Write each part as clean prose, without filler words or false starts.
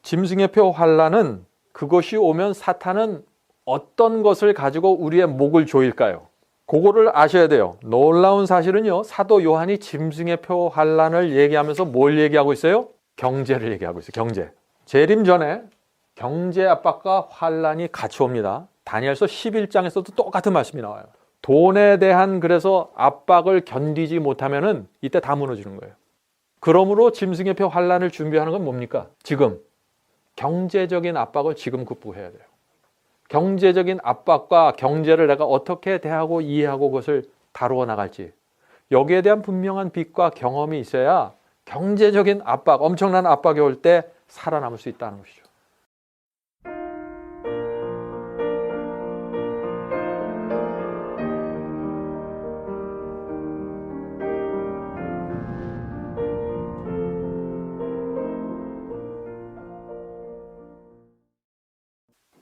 짐승의 표 환란은 그것이 오면 사탄은 어떤 것을 가지고 우리의 목을 조일까요? 그거를 아셔야 돼요. 놀라운 사실은요, 사도 요한이 짐승의 표 환란을 얘기하면서 뭘 얘기하고 있어요? 경제를 얘기하고 있어요. 경제. 재림 전에 경제 압박과 환란이 같이 옵니다. 다니엘서 11장에서도 똑같은 말씀이 나와요. 돈에 대한 그래서 압박을 견디지 못하면은 이때 다 무너지는 거예요. 그러므로 짐승의 표 환란을 준비하는 건 뭡니까? 지금 경제적인 압박을 지금 극복해야 돼요. 경제적인 압박과 경제를 내가 어떻게 대하고 이해하고 그것을 다루어 나갈지, 여기에 대한 분명한 빛과 경험이 있어야 경제적인 압박, 엄청난 압박이 올 때 살아남을 수 있다는 것이죠.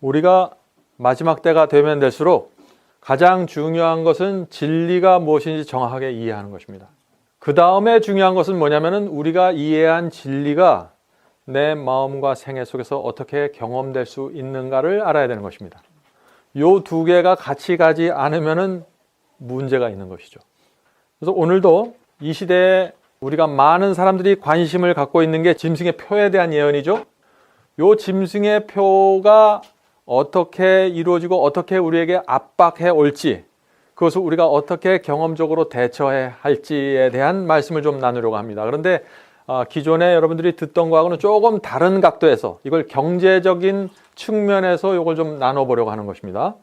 우리가 마지막 때가 되면 될수록 가장 중요한 것은 진리가 무엇인지 정확하게 이해하는 것입니다. 그 다음에 중요한 것은 뭐냐면은 우리가 이해한 진리가 내 마음과 생애 속에서 어떻게 경험될 수 있는가를 알아야 되는 것입니다. 요 두 개가 같이 가지 않으면은 문제가 있는 것이죠. 그래서 오늘도 이 시대에 우리가 많은 사람들이 관심을 갖고 있는 게 짐승의 표에 대한 예언이죠. 요 짐승의 표가 어떻게 이루어지고 어떻게 우리에게 압박해 올지, 그것을 우리가 어떻게 경험적으로 대처해야 할지에 대한 말씀을 좀 나누려고 합니다. 그런데 기존에 여러분들이 듣던 거하고는 조금 다른 각도에서 이걸 경제적인 측면에서 이걸 좀 나눠보려고 하는 것입니다.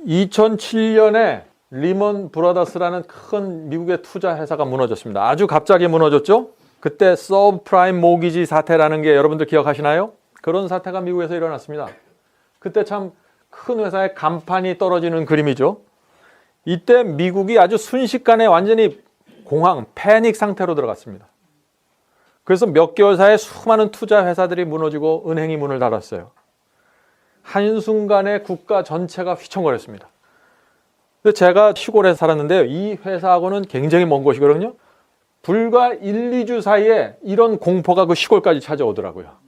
2007년에 리먼 브라더스라는 큰 미국의 투자 회사가 무너졌습니다. 아주 갑자기 무너졌죠? 그때 서브프라임 모기지 사태라는 게 여러분들 기억하시나요? 그런 사태가 미국에서 일어났습니다. 그때 참 큰 회사의 간판이 떨어지는 그림이죠. 이때 미국이 아주 순식간에 완전히 공황, 패닉 상태로 들어갔습니다. 그래서 몇 개월 사이에 수많은 투자 회사들이 무너지고 은행이 문을 닫았어요. 한순간에 국가 전체가 휘청거렸습니다. 근데 제가 시골에 살았는데요, 이 회사하고는 굉장히 먼 곳이거든요. 불과 1, 2주 사이에 이런 공포가 그 시골까지 찾아오더라고요.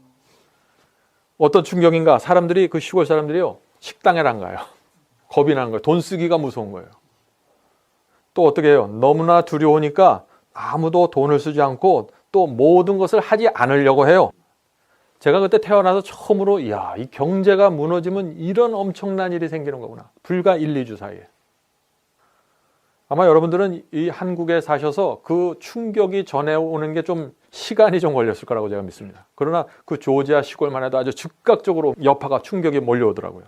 어떤 충격인가? 사람들이, 그 시골 사람들이요, 식당에 안 가요. 겁이 나는 거예요. 돈 쓰기가 무서운 거예요. 또 어떻게 해요? 너무나 두려우니까 아무도 돈을 쓰지 않고 또 모든 것을 하지 않으려고 해요. 제가 그때 태어나서 처음으로 이 경제가 무너지면 이런 엄청난 일이 생기는 거구나. 불과 1, 2주 사이에. 아마 여러분들은 이 한국에 사셔서 그 충격이 전해오는 게 좀 시간이 좀 걸렸을 거라고 제가 믿습니다. 그러나 그 조지아 시골만 해도 아주 즉각적으로 여파가, 충격이 몰려오더라고요.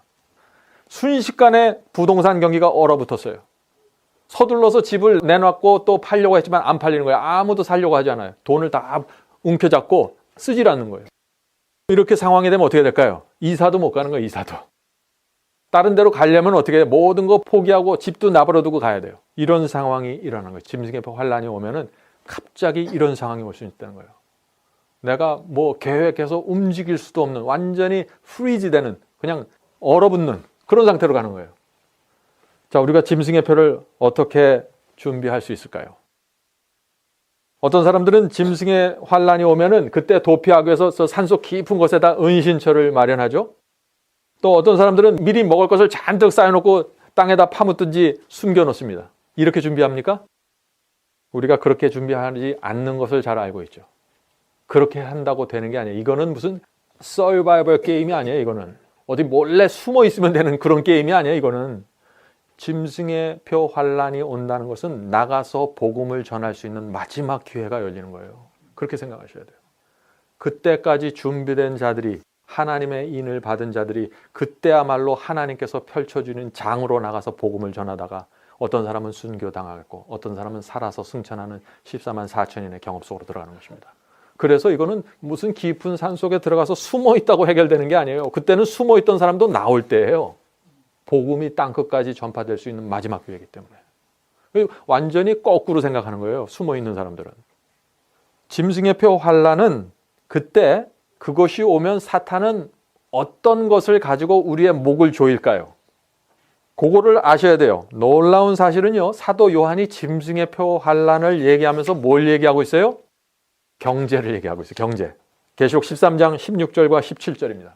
순식간에 부동산 경기가 얼어붙었어요. 서둘러서 집을 내놨고 또 팔려고 했지만 안 팔리는 거예요. 아무도 살려고 하지 않아요. 돈을 다 움켜잡고 쓰질 않는 거예요. 이렇게 상황이 되면 어떻게 될까요? 이사도 못 가는 거예요. 이사도. 다른 데로 가려면 어떻게 해요? 모든 거 포기하고 집도 내버려두고 가야 돼요. 이런 상황이 일어나는 거예요. 짐승의 환란이 오면은 갑자기 이런 상황이 올 수 있다는 거예요. 내가 뭐 계획해서 움직일 수도 없는, 완전히 프리즈 되는, 그냥 얼어붙는 그런 상태로 가는 거예요. 자, 우리가 짐승의 표를 어떻게 준비할 수 있을까요? 어떤 사람들은 짐승의 환란이 오면은 그때 도피하기 위해서 산속 깊은 곳에다 은신처를 마련하죠. 또 어떤 사람들은 미리 먹을 것을 잔뜩 쌓여놓고 땅에다 파묻든지 숨겨놓습니다. 이렇게 준비합니까? 우리가 그렇게 준비하지 않는 것을 잘 알고 있죠. 그렇게 한다고 되는 게 아니에요. 이거는 무슨 서바이벌 게임이 아니에요. 이거는 어디 몰래 숨어 있으면 되는 그런 게임이 아니에요. 이거는 짐승의 표 환란이 온다는 것은 나가서 복음을 전할 수 있는 마지막 기회가 열리는 거예요. 그렇게 생각하셔야 돼요. 그때까지 준비된 자들이, 하나님의 인을 받은 자들이 그때야말로 하나님께서 펼쳐주는 장으로 나가서 복음을 전하다가 어떤 사람은 순교당하고 어떤 사람은 살아서 승천하는 14만 4천인의 경험 속으로 들어가는 것입니다. 그래서 이거는 무슨 깊은 산속에 들어가서 숨어 있다고 해결되는 게 아니에요. 그때는 숨어 있던 사람도 나올 때예요. 복음이 땅끝까지 전파될 수 있는 마지막 기회이기 때문에. 완전히 거꾸로 생각하는 거예요. 숨어 있는 사람들은. 짐승의 표 환란은 그때 그것이 오면 사탄은 어떤 것을 가지고 우리의 목을 조일까요? 그거를 아셔야 돼요. 놀라운 사실은요, 사도 요한이 짐승의 표 환란을 얘기하면서 뭘 얘기하고 있어요? 경제를 얘기하고 있어요. 경제. 계시록 13장 16절과 17절입니다.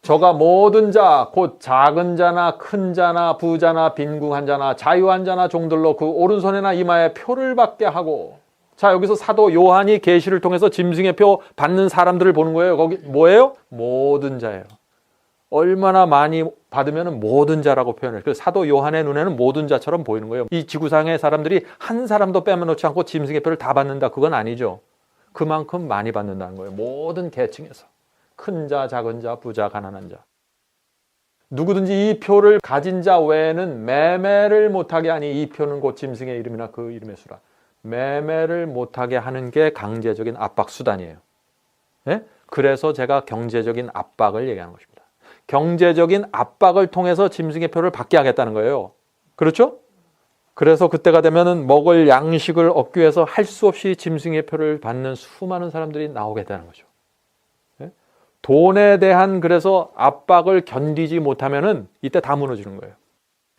저가 모든 자, 곧 작은 자나 큰 자나 부자나 빈궁한 자나 자유한 자나 종들로 그 오른손에나 이마에 표를 받게 하고. 자, 여기서 사도 요한이 계시를 통해서 짐승의 표 받는 사람들을 보는 거예요. 거기 뭐예요? 모든 자예요. 얼마나 많이 받으면 모든 자라고 표현해요. 그래서 사도 요한의 눈에는 모든 자처럼 보이는 거예요. 이 지구상의 사람들이 한 사람도 빼놓지 않고 짐승의 표를 다 받는다. 그건 아니죠. 그만큼 많이 받는다는 거예요. 모든 계층에서. 큰 자, 작은 자, 부자, 가난한 자. 누구든지 이 표를 가진 자 외에는 매매를 못하게 하니 이 표는 곧 짐승의 이름이나 그 이름의 수라. 매매를 못하게 하는 게 강제적인 압박 수단이에요. 네? 그래서 제가 경제적인 압박을 얘기하는 것입니다. 경제적인 압박을 통해서 짐승의 표를 받게 하겠다는 거예요. 그렇죠? 그래서 그때가 되면은 먹을 양식을 얻기 위해서 할 수 없이 짐승의 표를 받는 수많은 사람들이 나오겠다는 거죠. 네? 돈에 대한 그래서 압박을 견디지 못하면은 이때 다 무너지는 거예요.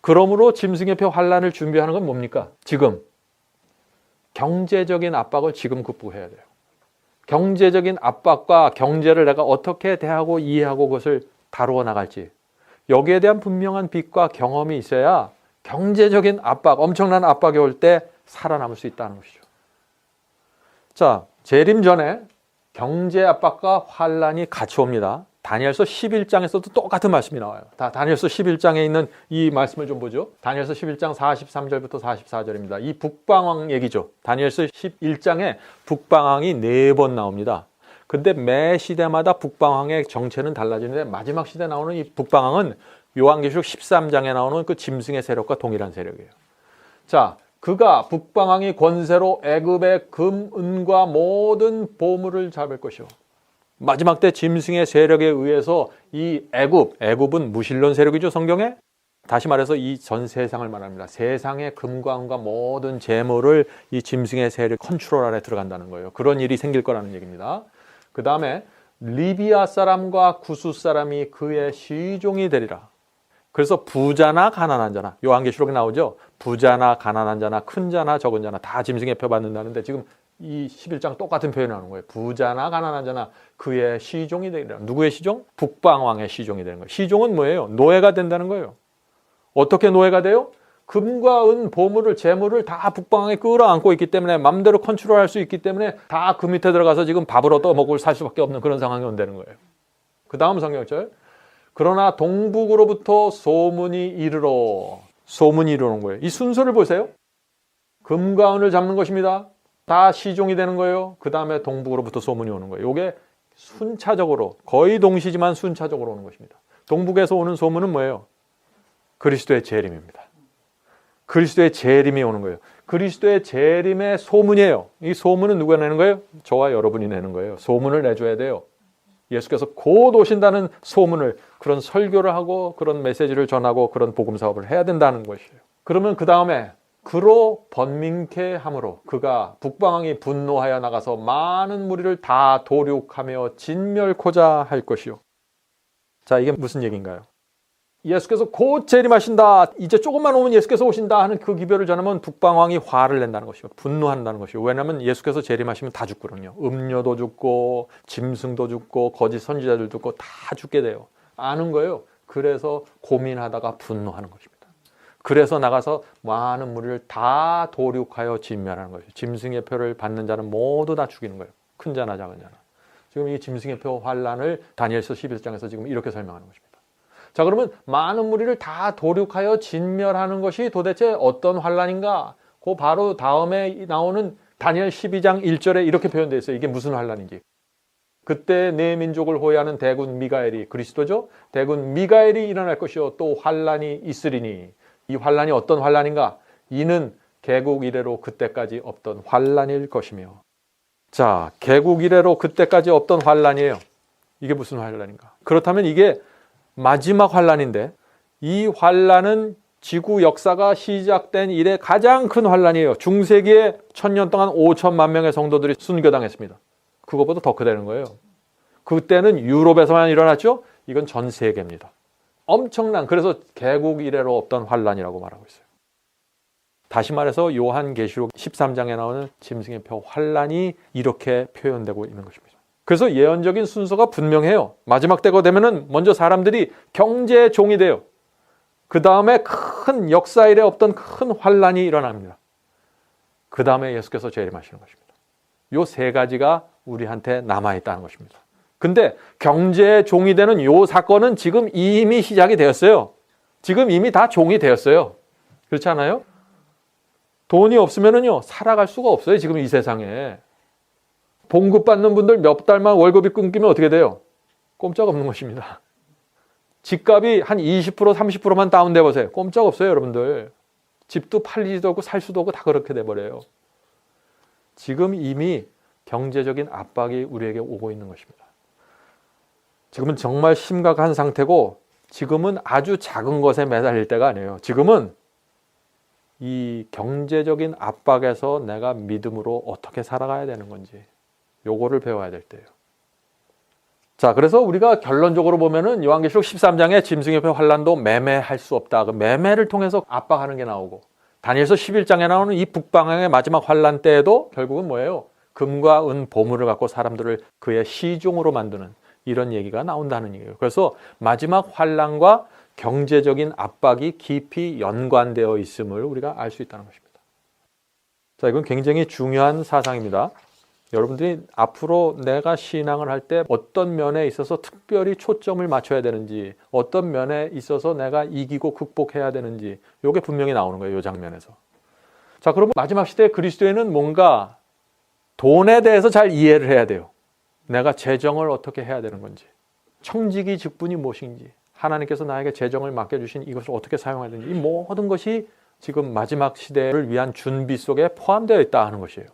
그러므로 짐승의 표 환란을 준비하는 건 뭡니까? 지금 경제적인 압박을 지금 극복해야 돼요. 경제적인 압박과 경제를 내가 어떻게 대하고 이해하고 그것을 다루어 나갈지, 여기에 대한 분명한 빛과 경험이 있어야 경제적인 압박, 엄청난 압박이 올 때 살아남을 수 있다는 것이죠. 자, 재림 전에 경제 압박과 환란이 같이 옵니다. 다니엘서 11장에서도 똑같은 말씀이 나와요. 다니엘서 11장에 있는 이 말씀을 좀 보죠. 다니엘서 11장 43절부터 44절입니다. 이 북방왕 얘기죠. 다니엘서 11장에 북방왕이 4번 나옵니다. 근데 매 시대마다 북방왕의 정체는 달라지는데 마지막 시대에 나오는 이 북방왕은 요한계시록 13장에 나오는 그 짐승의 세력과 동일한 세력이에요. 자, 그가 북방왕이 권세로 애굽의 금, 은과 모든 보물을 잡을 것이요. 마지막 때 짐승의 세력에 의해서 이 애굽은 무신론 세력이죠, 성경에. 다시 말해서 이 전 세상을 말합니다. 세상의 금과 은과 모든 재물을 이 짐승의 세력 컨트롤 안에 들어간다는 거예요. 그런 일이 생길 거라는 얘기입니다. 그 다음에 리비아 사람과 구스 사람이 그의 시종이 되리라. 그래서 부자나 가난한 자나, 요한계시록에 나오죠. 부자나 가난한 자나 큰 자나 적은 자나 다 짐승의 표 받는다는데 지금 이 11장 똑같은 표현을 하는 거예요. 부자나 가난한 자나 그의 시종이 되리라. 누구의 시종? 북방왕의 시종이 되는 거예요. 시종은 뭐예요? 노예가 된다는 거예요. 어떻게 노예가 돼요? 금과 은, 보물을, 재물을 다 북방왕에 끌어안고 있기 때문에 맘대로 컨트롤할 수 있기 때문에 다 그 밑에 들어가서 지금 밥을 얻어먹고 살 수밖에 없는 그런 상황이 온다는 거예요. 그 다음 성경절. 그러나 동북으로부터 소문이 이르러. 소문이 이르는 거예요. 이 순서를 보세요. 금과 은을 잡는 것입니다. 다 시종이 되는 거예요. 그 다음에 동북으로부터 소문이 오는 거예요. 이게 순차적으로, 거의 동시지만 순차적으로 오는 것입니다. 동북에서 오는 소문은 뭐예요? 그리스도의 재림입니다. 그리스도의 재림이 오는 거예요. 그리스도의 재림의 소문이에요. 이 소문은 누가 내는 거예요? 저와 여러분이 내는 거예요. 소문을 내줘야 돼요. 예수께서 곧 오신다는 소문을, 그런 설교를 하고 그런 메시지를 전하고 그런 복음 사업을 해야 된다는 것이에요. 그러면 그 다음에 그로 번민케 함으로 그가 북방왕이 분노하여 나가서 많은 무리를 다 도륙하며 진멸코자 할 것이요. 자, 이게 무슨 얘기인가요? 예수께서 곧 재림하신다. 이제 조금만 오면 예수께서 오신다 하는 그 기별을 전하면 북방왕이 화를 낸다는 것이요. 분노한다는 것이요. 왜냐하면 예수께서 재림하시면 다 죽거든요. 음료도 죽고 짐승도 죽고 거짓 선지자들도 죽고 다 죽게 돼요. 아는 거예요. 그래서 고민하다가 분노하는 것입니다. 그래서 나가서 많은 무리를 다 도륙하여 진멸하는 것이죠. 짐승의 표를 받는 자는 모두 다 죽이는 거예요. 큰 자나 작은 자나. 지금 이 짐승의 표 환란을 다니엘서 11장에서 지금 이렇게 설명하는 것입니다. 자, 그러면 많은 무리를 다 도륙하여 진멸하는 것이 도대체 어떤 환란인가? 그 바로 다음에 나오는 다니엘 12장 1절에 이렇게 표현되어 있어요. 이게 무슨 환란인지. 그때 내 민족을 호위하는 대군 미가엘이, 그리스도죠? 대군 미가엘이 일어날 것이요 또 환란이 있으리니. 이 환란이 어떤 환란인가? 이는 개국 이래로 그때까지 없던 환란일 것이며. 자, 개국 이래로 그때까지 없던 환란이에요. 이게 무슨 환란인가? 그렇다면 이게 마지막 환란인데, 이 환란은 지구 역사가 시작된 이래 가장 큰 환란이에요. 중세기에 1000년 동안 5천만 명의 성도들이 순교당했습니다. 그것보다 더 크다는 거예요. 그때는 유럽에서만 일어났죠? 이건 전 세계입니다. 엄청난, 그래서 개국 이래로 없던 환란이라고 말하고 있어요. 다시 말해서 요한계시록 13장에 나오는 짐승의 표 환란이 이렇게 표현되고 있는 것입니다. 그래서 예언적인 순서가 분명해요. 마지막 때가 되면은 먼저 사람들이 경제의 종이 돼요. 그 다음에 큰 역사 일에 없던 큰 환란이 일어납니다. 그 다음에 예수께서 재림하시는 것입니다. 요 세 가지가 우리한테 남아있다는 것입니다. 근데 경제의 종이 되는 요 사건은 지금 이미 시작이 되었어요. 지금 이미 다 종이 되었어요. 그렇지 않아요? 돈이 없으면은요, 살아갈 수가 없어요. 지금 이 세상에. 봉급받는 분들 몇 달만 월급이 끊기면 어떻게 돼요? 꼼짝없는 것입니다. 집값이 한 20%, 30%만 다운돼 보세요. 꼼짝 없어요, 여러분들. 집도 팔리지도 않고 살 수도 없고 다 그렇게 돼버려요. 지금 이미 경제적인 압박이 우리에게 오고 있는 것입니다. 지금은 정말 심각한 상태고 지금은 아주 작은 것에 매달릴 때가 아니에요. 지금은 이 경제적인 압박에서 내가 믿음으로 어떻게 살아가야 되는 건지 요거를 배워야 될 때예요. 자, 그래서 우리가 결론적으로 보면은 요한계시록 13장에 짐승의 표 환란도 매매할 수 없다. 그 매매를 통해서 압박하는 게 나오고 다니엘서 11장에 나오는 이 북방향의 마지막 환란 때에도 결국은 뭐예요? 금과 은, 보물을 갖고 사람들을 그의 시종으로 만드는 이런 얘기가 나온다는 얘기예요. 그래서 마지막 환란과 경제적인 압박이 깊이 연관되어 있음을 우리가 알 수 있다는 것입니다. 자, 이건 굉장히 중요한 사상입니다. 여러분들이 앞으로 내가 신앙을 할 때 어떤 면에 있어서 특별히 초점을 맞춰야 되는지, 어떤 면에 있어서 내가 이기고 극복해야 되는지 이게 분명히 나오는 거예요. 이 장면에서. 자, 그러면 마지막 시대의 그리스도인은 뭔가 돈에 대해서 잘 이해를 해야 돼요. 내가 재정을 어떻게 해야 되는 건지, 청지기 직분이 무엇인지, 하나님께서 나에게 재정을 맡겨주신 이것을 어떻게 사용해야 되는지, 이 모든 것이 지금 마지막 시대를 위한 준비 속에 포함되어 있다 하는 것이에요.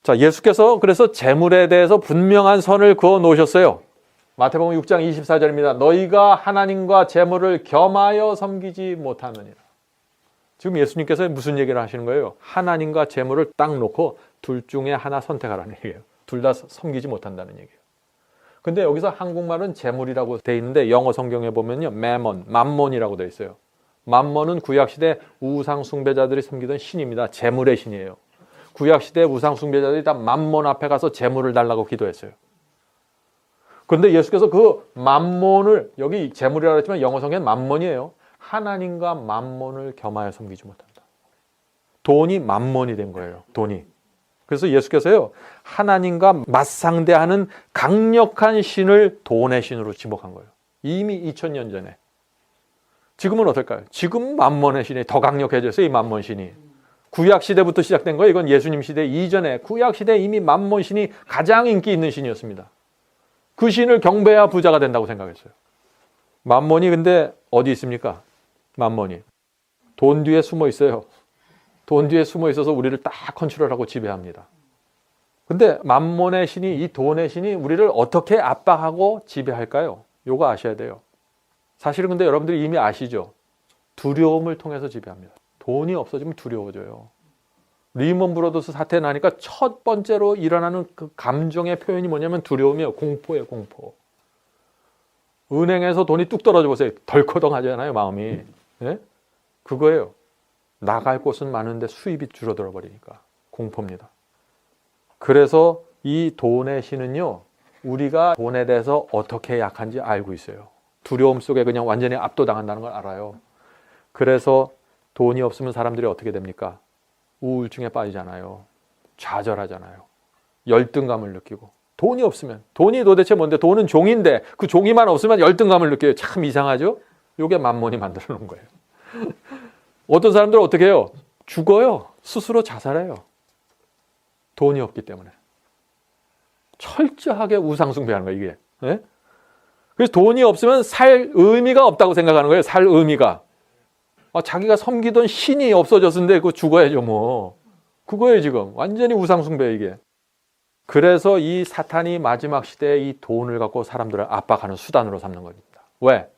자, 예수께서 그래서 재물에 대해서 분명한 선을 그어 놓으셨어요. 마태복음 6장 24절입니다. 너희가 하나님과 재물을 겸하여 섬기지 못하느니라. 지금 예수님께서 무슨 얘기를 하시는 거예요? 하나님과 재물을 딱 놓고 둘 중에 하나 선택하라는 얘기예요. 둘 다 섬기지 못한다는 얘기예요. 근데 여기서 한국말은 재물이라고 돼 있는데 영어 성경에 보면요, 매몬, 맘몬이라고 돼 있어요. 맘몬은 구약시대 우상 숭배자들이 섬기던 신입니다. 재물의 신이에요. 구약시대 우상 숭배자들이 다 맘몬 앞에 가서 재물을 달라고 기도했어요. 그런데 예수께서 그 맘몬을, 여기 재물이라고 했지만 영어 성경은 맘몬이에요. 하나님과 맘몬을 겸하여 섬기지 못한다. 돈이 맘몬이 된 거예요. 돈이. 그래서 예수께서요, 하나님과 맞상대하는 강력한 신을 돈의 신으로 지목한 거예요. 이미 2000년 전에. 지금은 어떨까요? 지금 맘몬의 신이 더 강력해졌어요. 이 맘몬 신이. 구약 시대부터 시작된 거예요. 이건 예수님 시대 이전에 구약 시대에 이미 맘몬 신이 가장 인기 있는 신이었습니다. 그 신을 경배해야 부자가 된다고 생각했어요. 맘몬이 근데 어디 있습니까? 맘몬이 돈 뒤에 숨어 있어요. 돈 뒤에 숨어 있어서 우리를 딱 컨트롤하고 지배합니다. 근데 맘몬의 신이, 이 돈의 신이 우리를 어떻게 압박하고 지배할까요? 요거 아셔야 돼요. 사실은 근데 여러분들이 이미 아시죠? 두려움을 통해서 지배합니다. 돈이 없어지면 두려워져요. 리먼 브러더스 사태 나니까 첫 번째로 일어나는 그 감정의 표현이 뭐냐면 두려움이에요. 공포예요, 공포. 은행에서 돈이 뚝 떨어져 보세요. 덜커덩 하잖아요, 마음이. 네? 그거예요. 나갈 곳은 많은데 수입이 줄어들어 버리니까 공포입니다. 그래서 이 돈의 신은요, 우리가 돈에 대해서 어떻게 약한지 알고 있어요. 두려움 속에 그냥 완전히 압도당한다는 걸 알아요. 그래서 돈이 없으면 사람들이 어떻게 됩니까? 우울증에 빠지잖아요. 좌절하잖아요. 열등감을 느끼고. 돈이 없으면, 돈이 도대체 뭔데? 돈은 종인데 그 종이만 없으면 열등감을 느껴요. 참 이상하죠? 이게 맘몬이 만들어 놓은 거예요. 어떤 사람들은 어떻게 해요? 죽어요. 스스로 자살해요. 돈이 없기 때문에. 철저하게 우상숭배하는 거예요, 이게. 네? 그래서 돈이 없으면 살 의미가 없다고 생각하는 거예요. 살 의미가. 자기가 섬기던 신이 없어졌는데 그거 죽어야죠, 뭐. 그거예요, 지금. 완전히 우상숭배, 이게. 그래서 이 사탄이 마지막 시대에 이 돈을 갖고 사람들을 압박하는 수단으로 삼는 겁니다. 왜?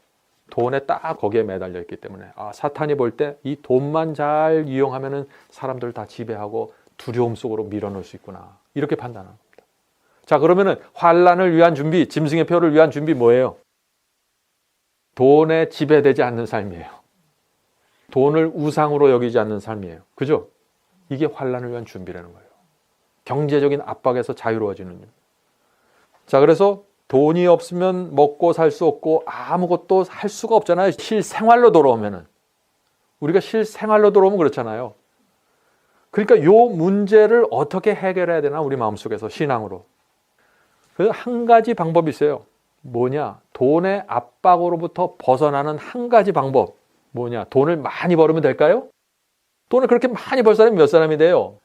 돈에 딱 거기에 매달려 있기 때문에. 사탄이 볼 때 이 돈만 잘 이용하면은 사람들을 다 지배하고 두려움 속으로 밀어넣을 수 있구나. 이렇게 판단하는 겁니다. 자, 그러면은 환란을 위한 준비, 짐승의 표를 위한 준비 뭐예요? 돈에 지배되지 않는 삶이에요. 돈을 우상으로 여기지 않는 삶이에요. 그죠? 이게 환란을 위한 준비라는 거예요. 경제적인 압박에서 자유로워지는. 자, 그래서 돈이 없으면 먹고 살 수 없고 아무것도 할 수가 없잖아요. 실생활로 돌아오면은. 우리가 실생활로 돌아오면 그렇잖아요. 그러니까 요 문제를 어떻게 해결해야 되나, 우리 마음속에서 신앙으로. 그래서 한 가지 방법이 있어요. 뭐냐? 돈의 압박으로부터 벗어나는 한 가지 방법. 뭐냐? 돈을 많이 벌으면 될까요? 돈을 그렇게 많이 벌 사람이 몇 사람이 돼요?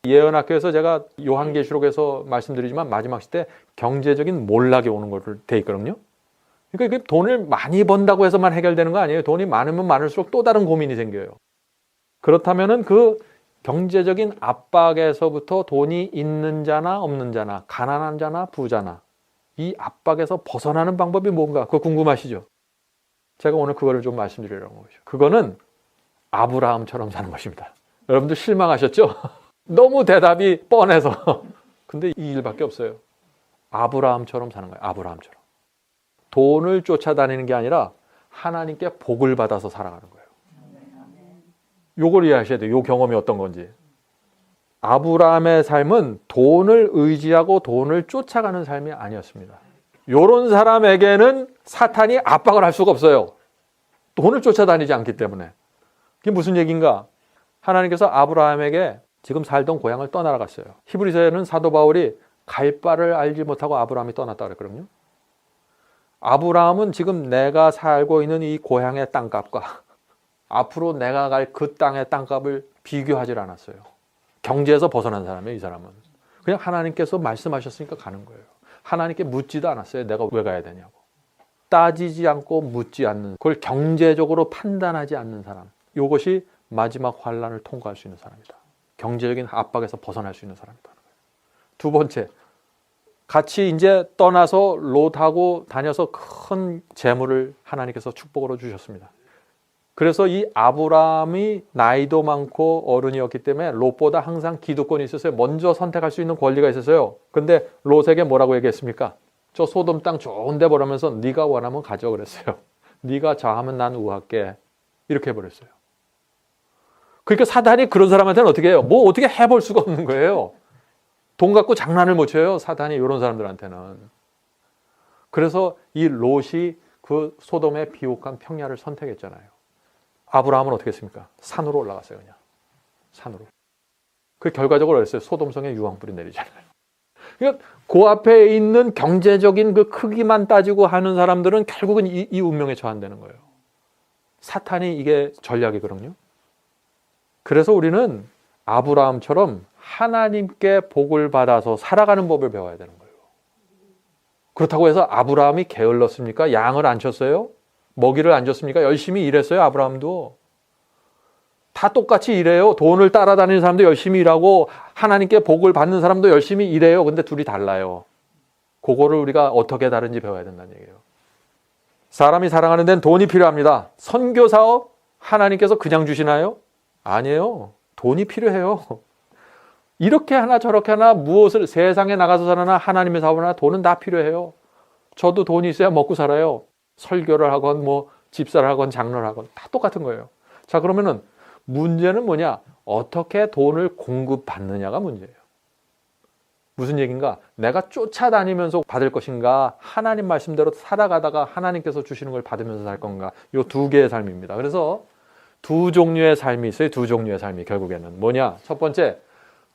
예언학교에서 제가 요한계시록에서 말씀드리지만 마지막 시대 경제적인 몰락이 오는 걸로 돼 있거든요. 그러니까 이게 돈을 많이 번다고 해서만 해결되는 거 아니에요. 돈이 많으면 많을수록 또 다른 고민이 생겨요. 그렇다면은 그 경제적인 압박에서부터 돈이 있는 자나 없는 자나, 가난한 자나 부자나, 이 압박에서 벗어나는 방법이 뭔가, 그거 궁금하시죠? 제가 오늘 그거를 좀 말씀드리려고 하죠. 그거는 아브라함처럼 사는 것입니다. 여러분들 실망하셨죠? 너무 대답이 뻔해서. 근데 이 일밖에 없어요. 아브라함처럼 사는 거예요. 아브라함처럼. 돈을 쫓아다니는 게 아니라 하나님께 복을 받아서 살아가는 거예요. 요걸 이해하셔야 돼요. 요 경험이 어떤 건지. 아브라함의 삶은 돈을 의지하고 돈을 쫓아가는 삶이 아니었습니다. 요런 사람에게는 사탄이 압박을 할 수가 없어요. 돈을 쫓아다니지 않기 때문에. 그게 무슨 얘기인가? 하나님께서 아브라함에게 지금 살던 고향을 떠나러 갔어요. 히브리서에는 사도 바울이 갈 바를 알지 못하고 아브라함이 떠났다 그랬거든요. 아브라함은 지금 내가 살고 있는 이 고향의 땅값과 앞으로 내가 갈 그 땅의 땅값을 비교하지 않았어요. 경제에서 벗어난 사람이에요, 이 사람은. 그냥 하나님께서 말씀하셨으니까 가는 거예요. 하나님께 묻지도 않았어요. 내가 왜 가야 되냐고. 따지지 않고 묻지 않는, 그걸 경제적으로 판단하지 않는 사람. 이것이 마지막 환란을 통과할 수 있는 사람이다. 경제적인 압박에서 벗어날 수 있는 사람이다. 두 번째, 같이 이제 떠나서 롯하고 다녀서 큰 재물을 하나님께서 축복으로 주셨습니다. 그래서 이 아브라함이 나이도 많고 어른이었기 때문에 롯보다 항상 기득권이 있었어요. 먼저 선택할 수 있는 권리가 있었어요. 근데 롯에게 뭐라고 얘기했습니까? 저 소돔 땅 좋은데 보라면서 네가 원하면 가져 그랬어요. 네가 자하면 난 우할게. 이렇게 해버렸어요. 그러니까 사단이 그런 사람한테는 어떻게 해요? 뭐 어떻게 해볼 수가 없는 거예요. 돈 갖고 장난을 못 쳐요. 사단이 이런 사람들한테는. 그래서 이 롯이 그 소돔의 비옥한 평야를 선택했잖아요. 아브라함은 어떻게 했습니까? 산으로 올라갔어요. 그냥 산으로. 그 결과적으로 어땠어요? 소돔성에 유황불이 내리잖아요. 그러니까 그 앞에 있는 경제적인 그 크기만 따지고 하는 사람들은 결국은 이 운명에 처한다는 거예요. 사탄이 이게 전략이거든요. 그래서 우리는 아브라함처럼 하나님께 복을 받아서 살아가는 법을 배워야 되는 거예요. 그렇다고 해서 아브라함이 게을렀습니까? 양을 안 쳤어요? 먹이를 안 줬습니까? 열심히 일했어요, 아브라함도. 다 똑같이 일해요. 돈을 따라다니는 사람도 열심히 일하고 하나님께 복을 받는 사람도 열심히 일해요. 근데 둘이 달라요. 그거를 우리가 어떻게 다른지 배워야 된다는 얘기예요. 사람이 살아가는 데는 돈이 필요합니다. 선교 사업 하나님께서 그냥 주시나요? 아니에요. 돈이 필요해요. 이렇게 하나 저렇게 하나 무엇을 세상에 나가서 살아나 하나님의 사업을 하나 돈은 다 필요해요. 저도 돈이 있어야 먹고 살아요. 설교를 하건 뭐 집사를 하건 장로를 하건 다 똑같은 거예요. 자, 그러면은 문제는 뭐냐? 어떻게 돈을 공급받느냐가 문제예요. 무슨 얘기인가? 내가 쫓아다니면서 받을 것인가? 하나님 말씀대로 살아가다가 하나님께서 주시는 걸 받으면서 살 건가? 이 두 개의 삶입니다. 그래서 두 종류의 삶이 있어요. 두 종류의 삶이 결국에는 뭐냐? 첫 번째,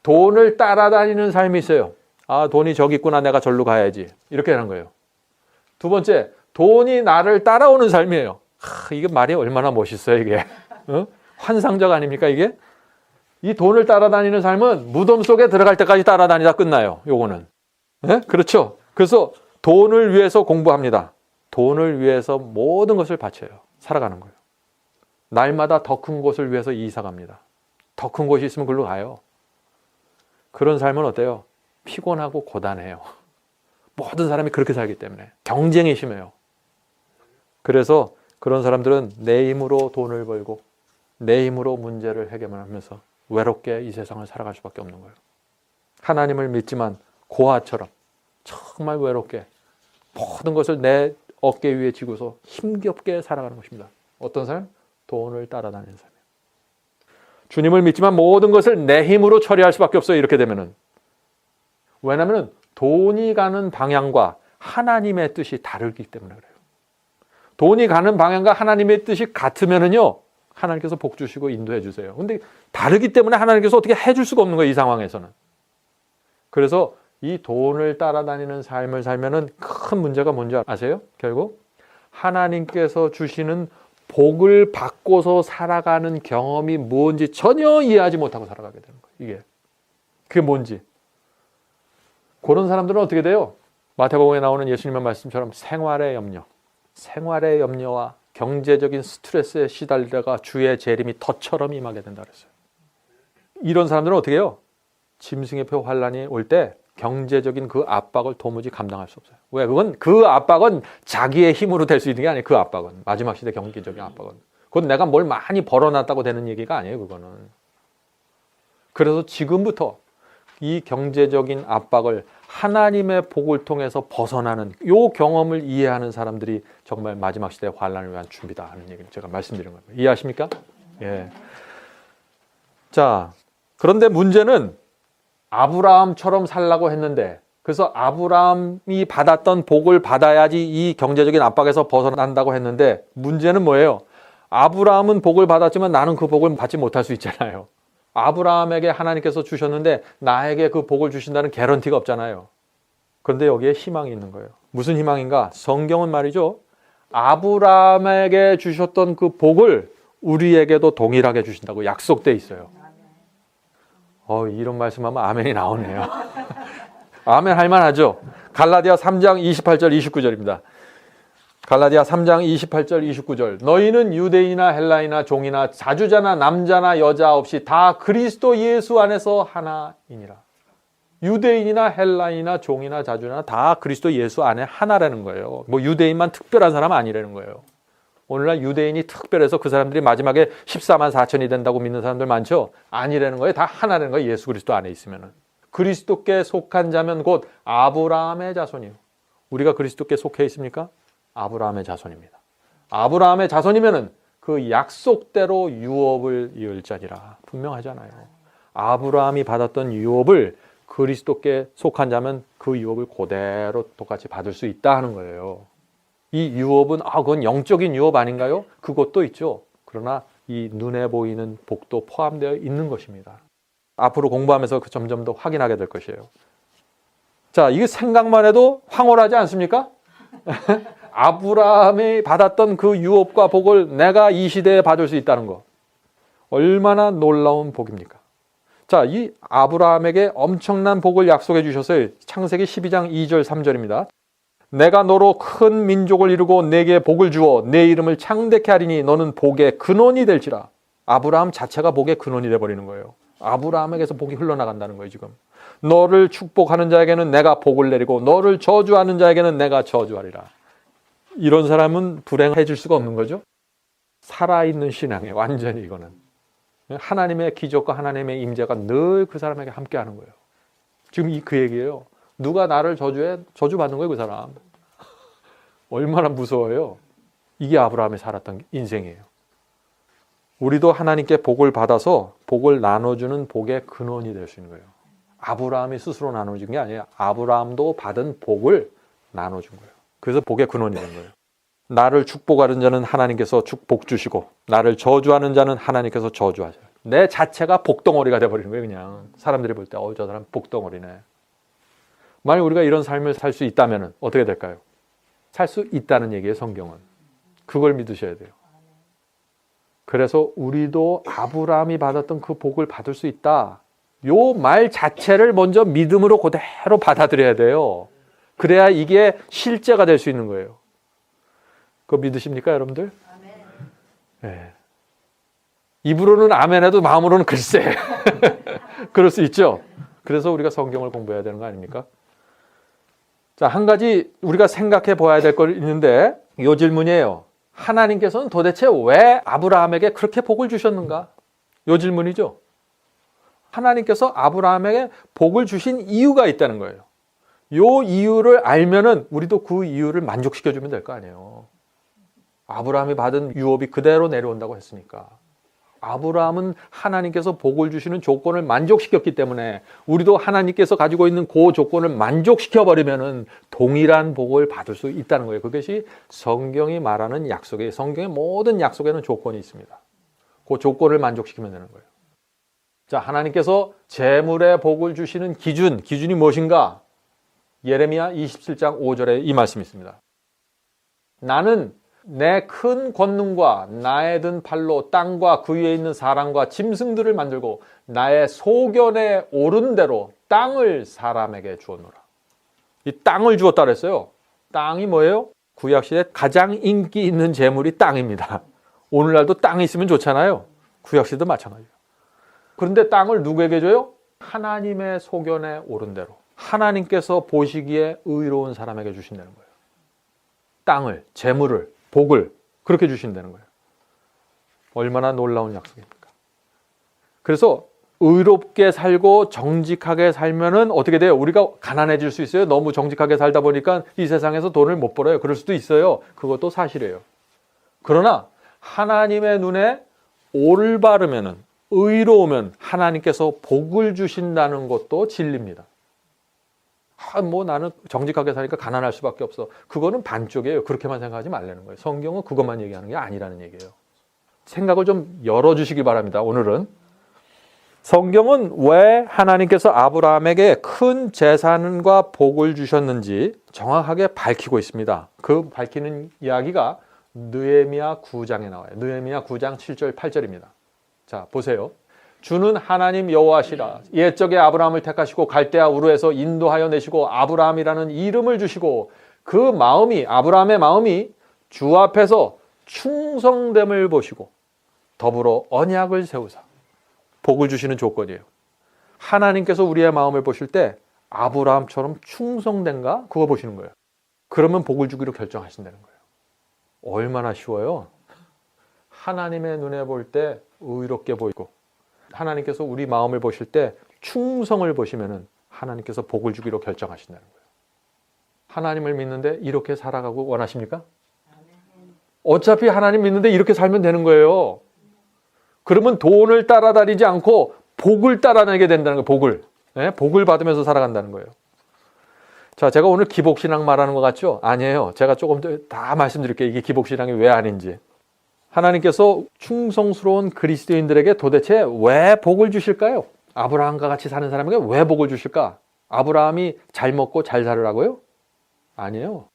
돈을 따라다니는 삶이 있어요. 아, 돈이 저기 있구나. 내가 절로 가야지. 이렇게 하는 거예요. 두 번째, 돈이 나를 따라오는 삶이에요. 이게 말이 얼마나 멋있어요, 이게. 어? 환상적 아닙니까, 이게? 이 돈을 따라다니는 삶은 무덤 속에 들어갈 때까지 따라다니다 끝나요, 요거는. 네? 그렇죠? 그래서 돈을 위해서 공부합니다. 돈을 위해서 모든 것을 바쳐요. 살아가는 거예요. 날마다 더 큰 곳을 위해서 이사 갑니다. 더 큰 곳이 있으면 그걸로 가요. 그런 삶은 어때요? 피곤하고 고단해요. 모든 사람이 그렇게 살기 때문에. 경쟁이 심해요. 그래서 그런 사람들은 내 힘으로 돈을 벌고 내 힘으로 문제를 해결하면서 외롭게 이 세상을 살아갈 수밖에 없는 거예요. 하나님을 믿지만 고아처럼 정말 외롭게 모든 것을 내 어깨 위에 지고서 힘겹게 살아가는 것입니다. 어떤 삶? 돈을 따라다니는 삶이에요. 주님을 믿지만 모든 것을 내 힘으로 처리할 수밖에 없어요. 이렇게 되면은. 왜냐하면 돈이 가는 방향과 하나님의 뜻이 다르기 때문에 그래요. 돈이 가는 방향과 하나님의 뜻이 같으면은요, 하나님께서 복 주시고 인도해 주세요. 근데 다르기 때문에 하나님께서 어떻게 해줄 수가 없는 거예요, 이 상황에서는. 그래서 이 돈을 따라다니는 삶을 살면은 큰 문제가 뭔지 아세요? 결국 하나님께서 주시는 복을 받고서 살아가는 경험이 뭔지 전혀 이해하지 못하고 살아가게 되는 거예요. 그게 뭔지. 그런 사람들은 어떻게 돼요? 마태복음에 나오는 예수님의 말씀처럼 생활의 염려와 경제적인 스트레스에 시달리다가 주의 재림이 덫처럼 임하게 된다 그랬어요. 이런 사람들은 어떻게 해요? 짐승의 표 환란이 올 때 경제적인 그 압박을 도무지 감당할 수 없어요. 왜? 그 압박은 자기의 힘으로 될 수 있는 게 아니에요. 그 압박은. 마지막 시대 경제적인 압박은. 그건 내가 뭘 많이 벌어놨다고 되는 얘기가 아니에요. 그거는. 그래서 지금부터 이 경제적인 압박을 하나님의 복을 통해서 벗어나는 이 경험을 이해하는 사람들이 정말 마지막 시대 환란을 위한 준비다 하는 얘기를 제가 말씀드린 거예요. 이해하십니까? 예. 자, 그런데 문제는 아브라함처럼 살라고 했는데, 그래서 아브라함이 받았던 복을 받아야지 이 경제적인 압박에서 벗어난다고 했는데, 문제는 뭐예요? 아브라함은 복을 받았지만 나는 그 복을 받지 못할 수 있잖아요. 아브라함에게 하나님께서 주셨는데 나에게 그 복을 주신다는 개런티가 없잖아요. 그런데 여기에 희망이 있는 거예요. 무슨 희망인가? 성경은 말이죠, 아브라함에게 주셨던 그 복을 우리에게도 동일하게 주신다고 약속돼 있어요. 이런 말씀하면 아멘이 나오네요. 아멘 할 만하죠. 갈라디아 3장 28절 29절입니다. 갈라디아 3장 28절 29절. 너희는 유대인이나 헬라이나 종이나 자주자나 남자나 여자 없이 다 그리스도 예수 안에서 하나이니라. 유대인이나 헬라이나 종이나 자주나 다 그리스도 예수 안에 하나라는 거예요. 뭐 유대인만 특별한 사람 아니라는 거예요. 오늘날 유대인이 특별해서 그 사람들이 마지막에 14만 4천이 된다고 믿는 사람들 많죠? 아니라는 거예요. 다 하나라는 거예요. 예수 그리스도 안에 있으면은. 그리스도께 속한 자면 곧 아브라함의 자손이요. 우리가 그리스도께 속해 있습니까? 아브라함의 자손입니다. 아브라함의 자손이면은 그 약속대로 유업을 이을 자니라. 분명하잖아요. 아브라함이 받았던 유업을 그리스도께 속한 자면 그 유업을 그대로 똑같이 받을 수 있다 하는 거예요. 이 유업은 그건 영적인 유업 아닌가요? 그것도 있죠. 그러나 이 눈에 보이는 복도 포함되어 있는 것입니다. 앞으로 공부하면서 점점 더 확인하게 될 것이에요. 자, 이게 생각만 해도 황홀하지 않습니까? 아브라함이 받았던 그 유업과 복을 내가 이 시대에 받을 수 있다는 거. 얼마나 놀라운 복입니까? 자, 이 아브라함에게 엄청난 복을 약속해 주셨어요. 창세기 12장 2절 3절입니다. 내가 너로 큰 민족을 이루고 내게 복을 주어 내 이름을 창대케 하리니 너는 복의 근원이 될지라. 아브라함 자체가 복의 근원이 돼버리는 거예요. 아브라함에게서 복이 흘러나간다는 거예요. 지금 너를 축복하는 자에게는 내가 복을 내리고 너를 저주하는 자에게는 내가 저주하리라. 이런 사람은 불행해질 수가 없는 거죠. 살아있는 신앙이에요. 완전히 이거는 하나님의 기적과 하나님의 임재가 늘 그 사람에게 함께하는 거예요. 지금 그 얘기예요. 누가 나를 저주해? 저주받는 거예요, 그 사람. 얼마나 무서워요. 이게 아브라함이 살았던 인생이에요. 우리도 하나님께 복을 받아서 복을 나눠주는 복의 근원이 될 수 있는 거예요. 아브라함이 스스로 나눠준 게 아니에요. 아브라함도 받은 복을 나눠준 거예요. 그래서 복의 근원이 된 거예요. 나를 축복하는 자는 하나님께서 복 주시고 나를 저주하는 자는 하나님께서 저주하셔요. 내 자체가 복덩어리가 돼버리는 거예요. 그냥 사람들이 볼 때 저 사람 복덩어리네. 만약 우리가 이런 삶을 살 수 있다면 어떻게 될까요? 살 수 있다는 얘기예요. 성경은. 그걸 믿으셔야 돼요. 그래서 우리도 아브라함이 받았던 그 복을 받을 수 있다. 요 말 자체를 먼저 믿음으로 그대로 받아들여야 돼요. 그래야 이게 실제가 될 수 있는 거예요. 그거 믿으십니까, 여러분들? 아멘. 네. 입으로는 아멘 해도 마음으로는 글쎄. 그럴 수 있죠. 그래서 우리가 성경을 공부해야 되는 거 아닙니까? 자, 한 가지 우리가 생각해 봐야 될 거 있는데 이 질문이에요. 하나님께서는 도대체 왜 아브라함에게 그렇게 복을 주셨는가? 이 질문이죠. 하나님께서 아브라함에게 복을 주신 이유가 있다는 거예요. 이 이유를 알면은 우리도 그 이유를 만족시켜주면 될 거 아니에요. 아브라함이 받은 유업이 그대로 내려온다고 했으니까. 아브라함은 하나님께서 복을 주시는 조건을 만족시켰기 때문에 우리도 하나님께서 가지고 있는 그 조건을 만족시켜버리면 동일한 복을 받을 수 있다는 거예요. 그것이 성경이 말하는 약속이에요. 성경의 모든 약속에는 조건이 있습니다. 그 조건을 만족시키면 되는 거예요. 자, 하나님께서 재물의 복을 주시는 기준이 무엇인가? 예레미야 27장 5절에 이 말씀이 있습니다. 나는 내 큰 권능과 나의 든 팔로 땅과 그 위에 있는 사람과 짐승들을 만들고 나의 소견에 오른 대로 땅을 사람에게 주었노라. 이 땅을 주었다 그랬어요. 땅이 뭐예요? 구약시대 가장 인기 있는 재물이 땅입니다. 오늘날도 땅이 있으면 좋잖아요. 구약시대도 마찬가지예요. 그런데 땅을 누구에게 줘요? 하나님의 소견에 오른 대로. 하나님께서 보시기에 의로운 사람에게 주신다는 거예요. 땅을, 재물을, 복을 그렇게 주신다는 거예요. 얼마나 놀라운 약속입니까? 그래서 의롭게 살고 정직하게 살면은 어떻게 돼요? 우리가 가난해질 수 있어요. 너무 정직하게 살다 보니까 이 세상에서 돈을 못 벌어요. 그럴 수도 있어요. 그것도 사실이에요. 그러나 하나님의 눈에 올바르면은, 의로우면 하나님께서 복을 주신다는 것도 진리입니다. 나는 정직하게 사니까 가난할 수밖에 없어. 그거는 반쪽이에요. 그렇게만 생각하지 말라는 거예요. 성경은 그것만 얘기하는 게 아니라는 얘기예요. 생각을 좀 열어주시기 바랍니다. 오늘은 성경은 왜 하나님께서 아브라함에게 큰 재산과 복을 주셨는지 정확하게 밝히고 있습니다. 그 밝히는 이야기가 느헤미야 9장에 나와요. 느헤미야 9장 7절 8절입니다. 자, 보세요. 주는 하나님 여호와시라. 옛적에 아브라함을 택하시고 갈대아 우르에서 인도하여 내시고 아브라함이라는 이름을 주시고 그 마음이, 아브라함의 마음이 주 앞에서 충성됨을 보시고 더불어 언약을 세우사. 복을 주시는 조건이에요. 하나님께서 우리의 마음을 보실 때 아브라함처럼 충성된가? 그거 보시는 거예요. 그러면 복을 주기로 결정하신다는 거예요. 얼마나 쉬워요? 하나님의 눈에 볼 때 의롭게 보이고 하나님께서 우리 마음을 보실 때 충성을 보시면은 하나님께서 복을 주기로 결정하신다는 거예요. 하나님을 믿는데 이렇게 살아가고 원하십니까? 어차피 하나님 믿는데 이렇게 살면 되는 거예요. 그러면 돈을 따라다니지 않고 복을 따라다니게 된다는 거예요. 복을. 네? 복을 받으면서 살아간다는 거예요. 자, 제가 오늘 기복신앙 말하는 것 같죠? 아니에요. 제가 조금 더 다 말씀드릴게요. 이게 기복신앙이 왜 아닌지. 하나님께서 충성스러운 그리스도인들에게 도대체 왜 복을 주실까요? 아브라함과 같이 사는 사람에게 왜 복을 주실까? 아브라함이 잘 먹고 잘 살으라고요? 아니에요.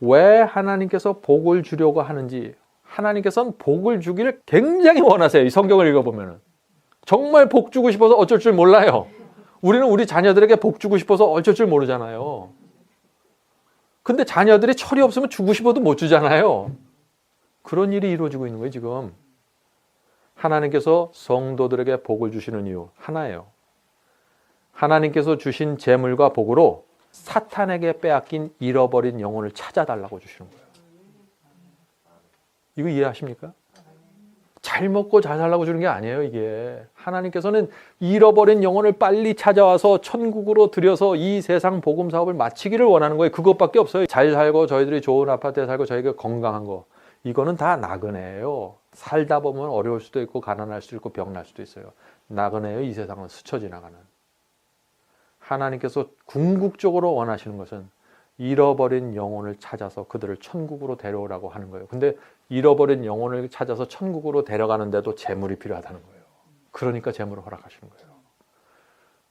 왜 하나님께서 복을 주려고 하는지, 하나님께서는 복을 주기를 굉장히 원하세요. 이 성경을 읽어보면 정말 복 주고 싶어서 어쩔 줄 몰라요. 우리는 우리 자녀들에게 복 주고 싶어서 어쩔 줄 모르잖아요. 근데 자녀들이 철이 없으면 주고 싶어도 못 주잖아요. 그런 일이 이루어지고 있는 거예요, 지금. 하나님께서 성도들에게 복을 주시는 이유 하나예요. 하나님께서 주신 재물과 복으로 사탄에게 빼앗긴 잃어버린 영혼을 찾아달라고 주시는 거예요. 이거 이해하십니까? 잘 먹고 잘 살라고 주는 게 아니에요, 이게. 하나님께서는 잃어버린 영혼을 빨리 찾아와서 천국으로 들여서 이 세상 복음 사업을 마치기를 원하는 거예요. 그것밖에 없어요. 잘 살고 저희들이 좋은 아파트에 살고 저희가 건강한 거. 이거는 다 나그네예요. 살다 보면 어려울 수도 있고 가난할 수도 있고 병날 수도 있어요. 나그네예요. 이 세상은 스쳐 지나가는. 하나님께서 궁극적으로 원하시는 것은 잃어버린 영혼을 찾아서 그들을 천국으로 데려오라고 하는 거예요. 근데 잃어버린 영혼을 찾아서 천국으로 데려가는데도 재물이 필요하다는 거예요. 그러니까 재물을 허락하시는 거예요.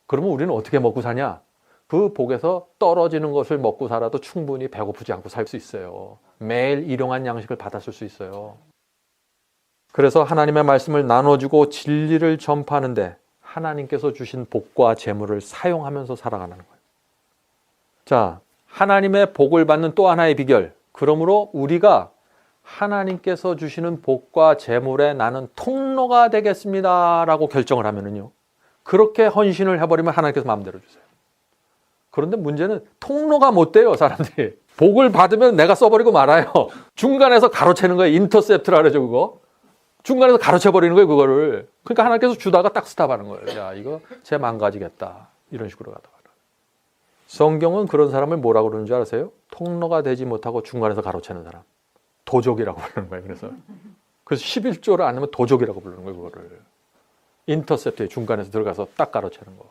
그러면 우리는 어떻게 먹고 사냐? 그 복에서 떨어지는 것을 먹고 살아도 충분히 배고프지 않고 살 수 있어요. 매일 일용한 양식을 받았을 수 있어요. 그래서 하나님의 말씀을 나눠주고 진리를 전파하는데 하나님께서 주신 복과 재물을 사용하면서 살아가는 거예요. 자, 하나님의 복을 받는 또 하나의 비결. 그러므로 우리가 하나님께서 주시는 복과 재물에 나는 통로가 되겠습니다 라고 결정을 하면은요, 그렇게 헌신을 해버리면 하나님께서 마음대로 주세요. 그런데 문제는 통로가 못 돼요, 사람들이. 복을 받으면 내가 써버리고 말아요. 중간에서 가로채는 거예요. 인터셉트라 그러죠, 그거. 중간에서 가로채버리는 거예요, 그거를. 그러니까 하나님께서 주다가 딱 스탑하는 거예요. 야, 이거 쟤 망가지겠다. 이런 식으로 가다가. 성경은 그런 사람을 뭐라고 그러는 줄 아세요? 통로가 되지 못하고 중간에서 가로채는 사람. 도적이라고 그러는 거예요. 그래서 그래서 11조를 안 하면 도적이라고 부르는 거예요. 그거를. 인터셉트에 중간에서 들어가서 딱 가로채는 거.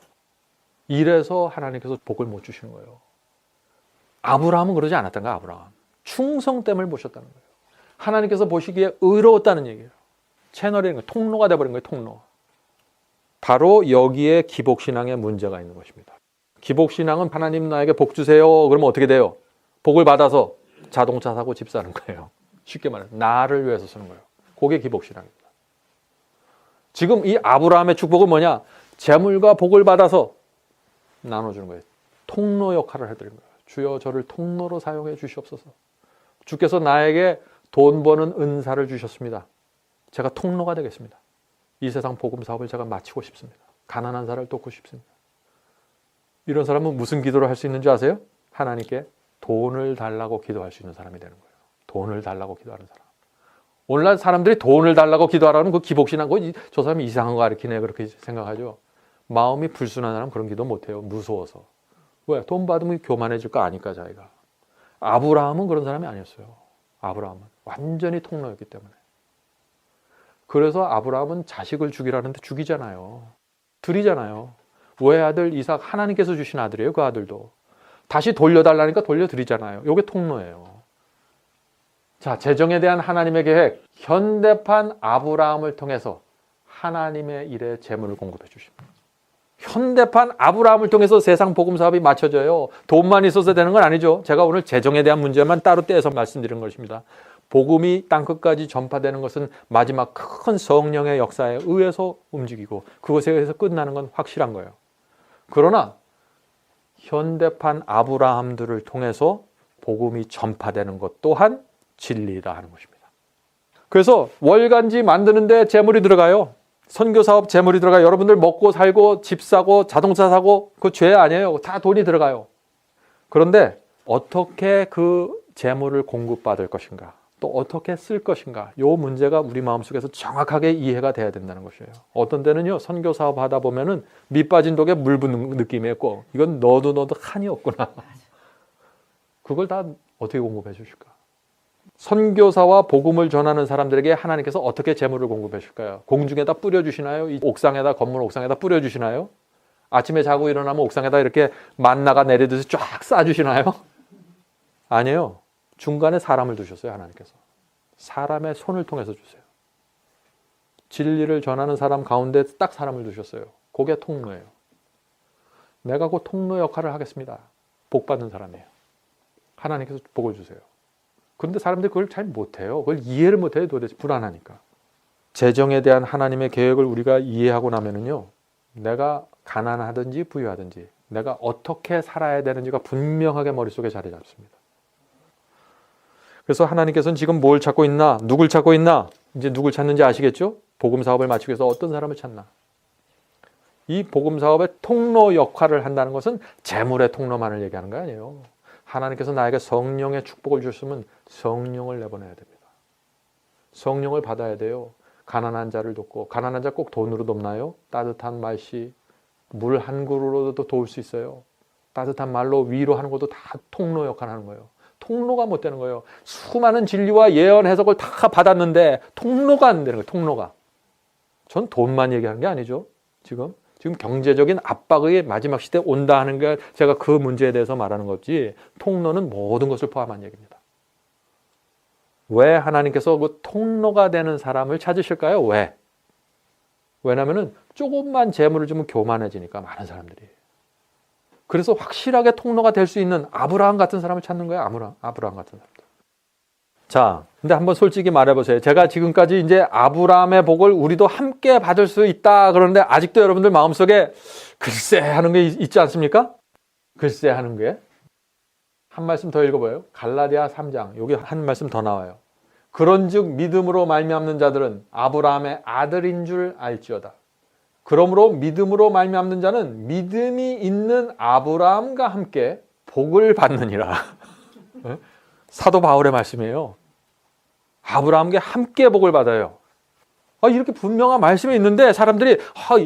이래서 하나님께서 복을 못 주시는 거예요. 아브라함은 그러지 않았던 거야. 아브라함. 충성됨을 보셨다는 거예요. 하나님께서 보시기에 의로웠다는 얘기예요. 채널이 통로가 돼버린 거예요. 통로. 바로 여기에 기복신앙의 문제가 있는 것입니다. 기복신앙은 하나님 나에게 복 주세요. 그러면 어떻게 돼요? 복을 받아서 자동차 사고 집 사는 거예요. 쉽게 말해서 나를 위해서 쓰는 거예요. 그게 기복신앙입니다. 지금 이 아브라함의 축복은 뭐냐? 재물과 복을 받아서 나눠주는 거예요. 통로 역할을 해드린 거예요. 주여 저를 통로로 사용해 주시옵소서. 주께서 나에게 돈 버는 은사를 주셨습니다. 제가 통로가 되겠습니다. 이 세상 복음 사업을 제가 마치고 싶습니다. 가난한 사람을 돕고 싶습니다. 이런 사람은 무슨 기도를 할 수 있는 줄 아세요? 하나님께 돈을 달라고 기도할 수 있는 사람이 되는 거예요. 돈을 달라고 기도하는 사람. 오늘날 사람들이 돈을 달라고 기도하라는 그 기복신앙, 저 사람이 이상한 거 가르치네 그렇게 생각하죠. 마음이 불순한 사람 그런 기도 못해요. 무서워서. 왜? 돈 받으면 교만해질 거 아니까 자기가. 아브라함은 그런 사람이 아니었어요. 아브라함은 완전히 통로였기 때문에. 그래서 아브라함은 자식을 죽이라는데 죽이잖아요. 드리잖아요. 외아들 이삭 하나님께서 주신 아들이에요. 그 아들도. 다시 돌려달라니까 돌려드리잖아요. 이게 통로예요. 자, 재정에 대한 하나님의 계획. 현대판 아브라함을 통해서 하나님의 일에 재물을 공급해 주십니다. 현대판 아브라함을 통해서 세상 복음 사업이 맞춰져요. 돈만 있어서 되는 건 아니죠. 제가 오늘 재정에 대한 문제만 따로 떼서 말씀드리는 것입니다. 복음이 땅끝까지 전파되는 것은 마지막 큰 성령의 역사에 의해서 움직이고 그것에 의해서 끝나는 건 확실한 거예요. 그러나 현대판 아브라함들을 통해서 복음이 전파되는 것 또한 진리다 하는 것입니다. 그래서 월간지 만드는데 재물이 들어가요. 선교사업 재물이 들어가요. 여러분들 먹고 살고 집 사고 자동차 사고 그거 죄 아니에요. 다 돈이 들어가요. 그런데 어떻게 그 재물을 공급받을 것인가, 또 어떻게 쓸 것인가, 이 문제가 우리 마음속에서 정확하게 이해가 돼야 된다는 것이에요. 어떤 데는요, 선교사업 하다 보면은 밑 빠진 독에 물 붓는 느낌이었고, 이건 넣어도 한이 없구나. 그걸 다 어떻게 공급해 주실까? 선교사와 복음을 전하는 사람들에게 하나님께서 어떻게 재물을 공급해 주실까요? 공중에다 뿌려주시나요? 이 옥상에다, 건물 옥상에다 뿌려주시나요? 아침에 자고 일어나면 옥상에다 이렇게 만나가 내리듯이 쫙 싸주시나요? 아니에요. 중간에 사람을 두셨어요. 하나님께서. 사람의 손을 통해서 주세요. 진리를 전하는 사람 가운데 딱 사람을 두셨어요. 그게 통로예요. 내가 그 통로 역할을 하겠습니다. 복 받는 사람이에요. 하나님께서 복을 주세요. 그런데 사람들이 그걸 잘 못해요. 그걸 이해를 못해요. 도대체 불안하니까. 재정에 대한 하나님의 계획을 우리가 이해하고 나면은요, 내가 가난하든지 부유하든지 내가 어떻게 살아야 되는지가 분명하게 머릿속에 자리 잡습니다. 그래서 하나님께서는 지금 뭘 찾고 있나? 누굴 찾고 있나? 이제 누굴 찾는지 아시겠죠? 복음 사업을 마치기 위해서 어떤 사람을 찾나? 이 복음 사업의 통로 역할을 한다는 것은 재물의 통로만을 얘기하는 거 아니에요. 하나님께서 나에게 성령의 축복을 주셨으면 성령을 내보내야 됩니다. 성령을 받아야 돼요. 가난한 자를 돕고, 가난한 자 꼭 돈으로 돕나요? 따뜻한 말씨, 물 한 그루로도 도울 수 있어요. 따뜻한 말로 위로하는 것도 다 통로 역할을 하는 거예요. 통로가 못 되는 거예요. 수많은 진리와 예언 해석을 다 받았는데 통로가 안 되는 거예요. 통로가. 전 돈만 얘기하는 게 아니죠. 지금 경제적인 압박의 마지막 시대에 온다 하는 게 제가 그 문제에 대해서 말하는 거지, 통로는 모든 것을 포함한 얘기입니다. 왜 하나님께서 그 통로가 되는 사람을 찾으실까요? 왜? 왜냐하면 조금만 재물을 주면 교만해지니까, 많은 사람들이. 그래서 확실하게 통로가 될 수 있는 아브라함 같은 사람을 찾는 거예요. 아브라함 같은 사람들. 자, 근데 한번 솔직히 말해보세요. 제가 지금까지 이제 아브라함의 복을 우리도 함께 받을 수 있다 그러는데 아직도 여러분들 마음속에 글쎄 하는 게 있지 않습니까? 글쎄 하는 게. 한 말씀 더 읽어봐요. 갈라디아 3장. 여기 한 말씀 더 나와요. 그런즉 믿음으로 말미암는 자들은 아브라함의 아들인 줄 알지어다. 그러므로 믿음으로 말미암는 자는 믿음이 있는 아브라함과 함께 복을 받느니라. 사도 바울의 말씀이에요. 아브라함과 함께 복을 받아요. 이렇게 분명한 말씀이 있는데 사람들이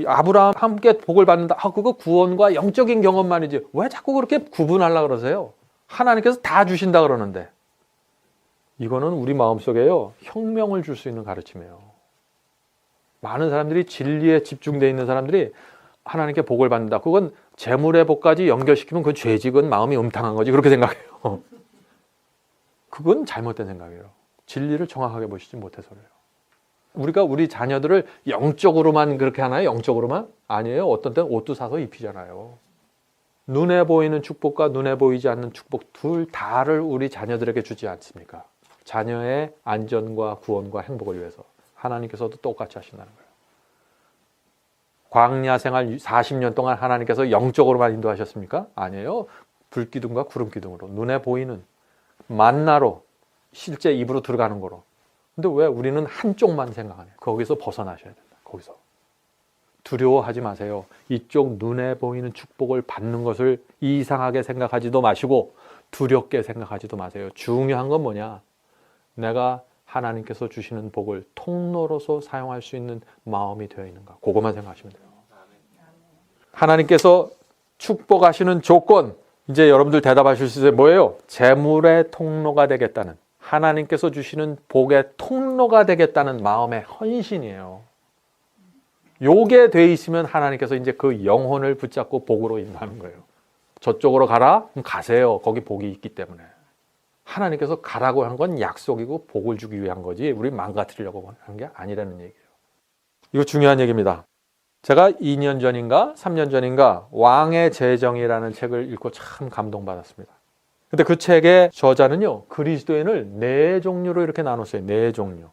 아브라함 함께 복을 받는다. 그거 구원과 영적인 경험만이지. 왜 자꾸 그렇게 구분하려고 그러세요? 하나님께서 다 주신다 그러는데. 이거는 우리 마음속에요, 혁명을 줄 수 있는 가르침이에요. 많은 사람들이 진리에 집중되어 있는 사람들이 하나님께 복을 받는다. 그건 재물의 복까지 연결시키면 그건 죄지, 그건 마음이 음탕한 거지, 그렇게 생각해요. 그건 잘못된 생각이에요. 진리를 정확하게 보시지 못해서 그래요. 우리가 우리 자녀들을 영적으로만 그렇게 하나요? 영적으로만? 아니에요. 어떤 때는 옷도 사서 입히잖아요. 눈에 보이는 축복과 눈에 보이지 않는 축복 둘 다를 우리 자녀들에게 주지 않습니까? 자녀의 안전과 구원과 행복을 위해서 하나님께서도 똑같이 하신다는 거예요. 광야 생활 40년 동안 하나님께서 영적으로만 인도하셨습니까? 아니에요. 불기둥과 구름기둥으로, 눈에 보이는 만나로, 실제 입으로 들어가는 거로. 근데 왜 우리는 한쪽만 생각하냐? 거기서 벗어나셔야 된다. 거기서. 두려워하지 마세요. 이쪽 눈에 보이는 축복을 받는 것을 이상하게 생각하지도 마시고 두렵게 생각하지도 마세요. 중요한 건 뭐냐? 내가 하나님께서 주시는 복을 통로로서 사용할 수 있는 마음이 되어 있는가? 그것만 생각하시면 돼요. 하나님께서 축복하시는 조건, 이제 여러분들 대답하실 수 있어요. 뭐예요? 재물의 통로가 되겠다는, 하나님께서 주시는 복의 통로가 되겠다는 마음의 헌신이에요. 요게 돼 있으면 하나님께서 이제 그 영혼을 붙잡고 복으로 인도하는 거예요. 저쪽으로 가라? 그럼 가세요. 거기 복이 있기 때문에. 하나님께서 가라고 한 건 약속이고 복을 주기 위한 거지 우리 망가뜨리려고 하는 게 아니라는 얘기예요. 이거 중요한 얘기입니다. 제가 2년 전인가 3년 전인가 왕의 재정이라는 책을 읽고 참 감동받았습니다. 근데 그 책의 저자는요, 그리스도인을 4종류로 이렇게 나눴어요. 4종류.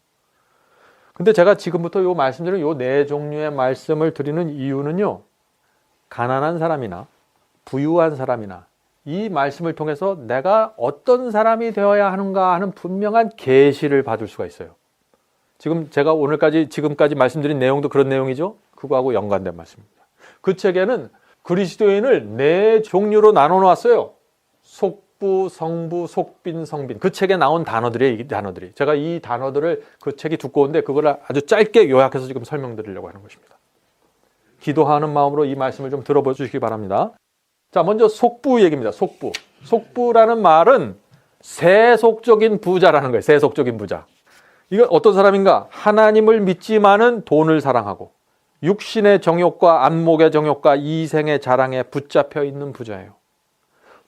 근데 제가 지금부터 요 말씀드린 요 4종류의 말씀을 드리는 이유는요, 가난한 사람이나 부유한 사람이나 이 말씀을 통해서 내가 어떤 사람이 되어야 하는가 하는 분명한 계시를 받을 수가 있어요. 지금 제가 지금까지 말씀드린 내용도 그런 내용이죠. 그거하고 연관된 말씀입니다. 그 책에는 그리스도인을 4종류로 나눠 놨어요. 속부, 성부, 속빈, 성빈. 그 책에 나온 단어들이에요. 이 단어들이. 제가 이 단어들을, 그 책이 두꺼운데 그걸 아주 짧게 요약해서 지금 설명드리려고 하는 것입니다. 기도하는 마음으로 이 말씀을 좀 들어봐 주시기 바랍니다. 자, 먼저 속부 얘기입니다. 속부. 속부라는 말은 세속적인 부자라는 거예요. 세속적인 부자. 이건 어떤 사람인가? 하나님을 믿지만은 돈을 사랑하고 육신의 정욕과 안목의 정욕과 이생의 자랑에 붙잡혀 있는 부자예요.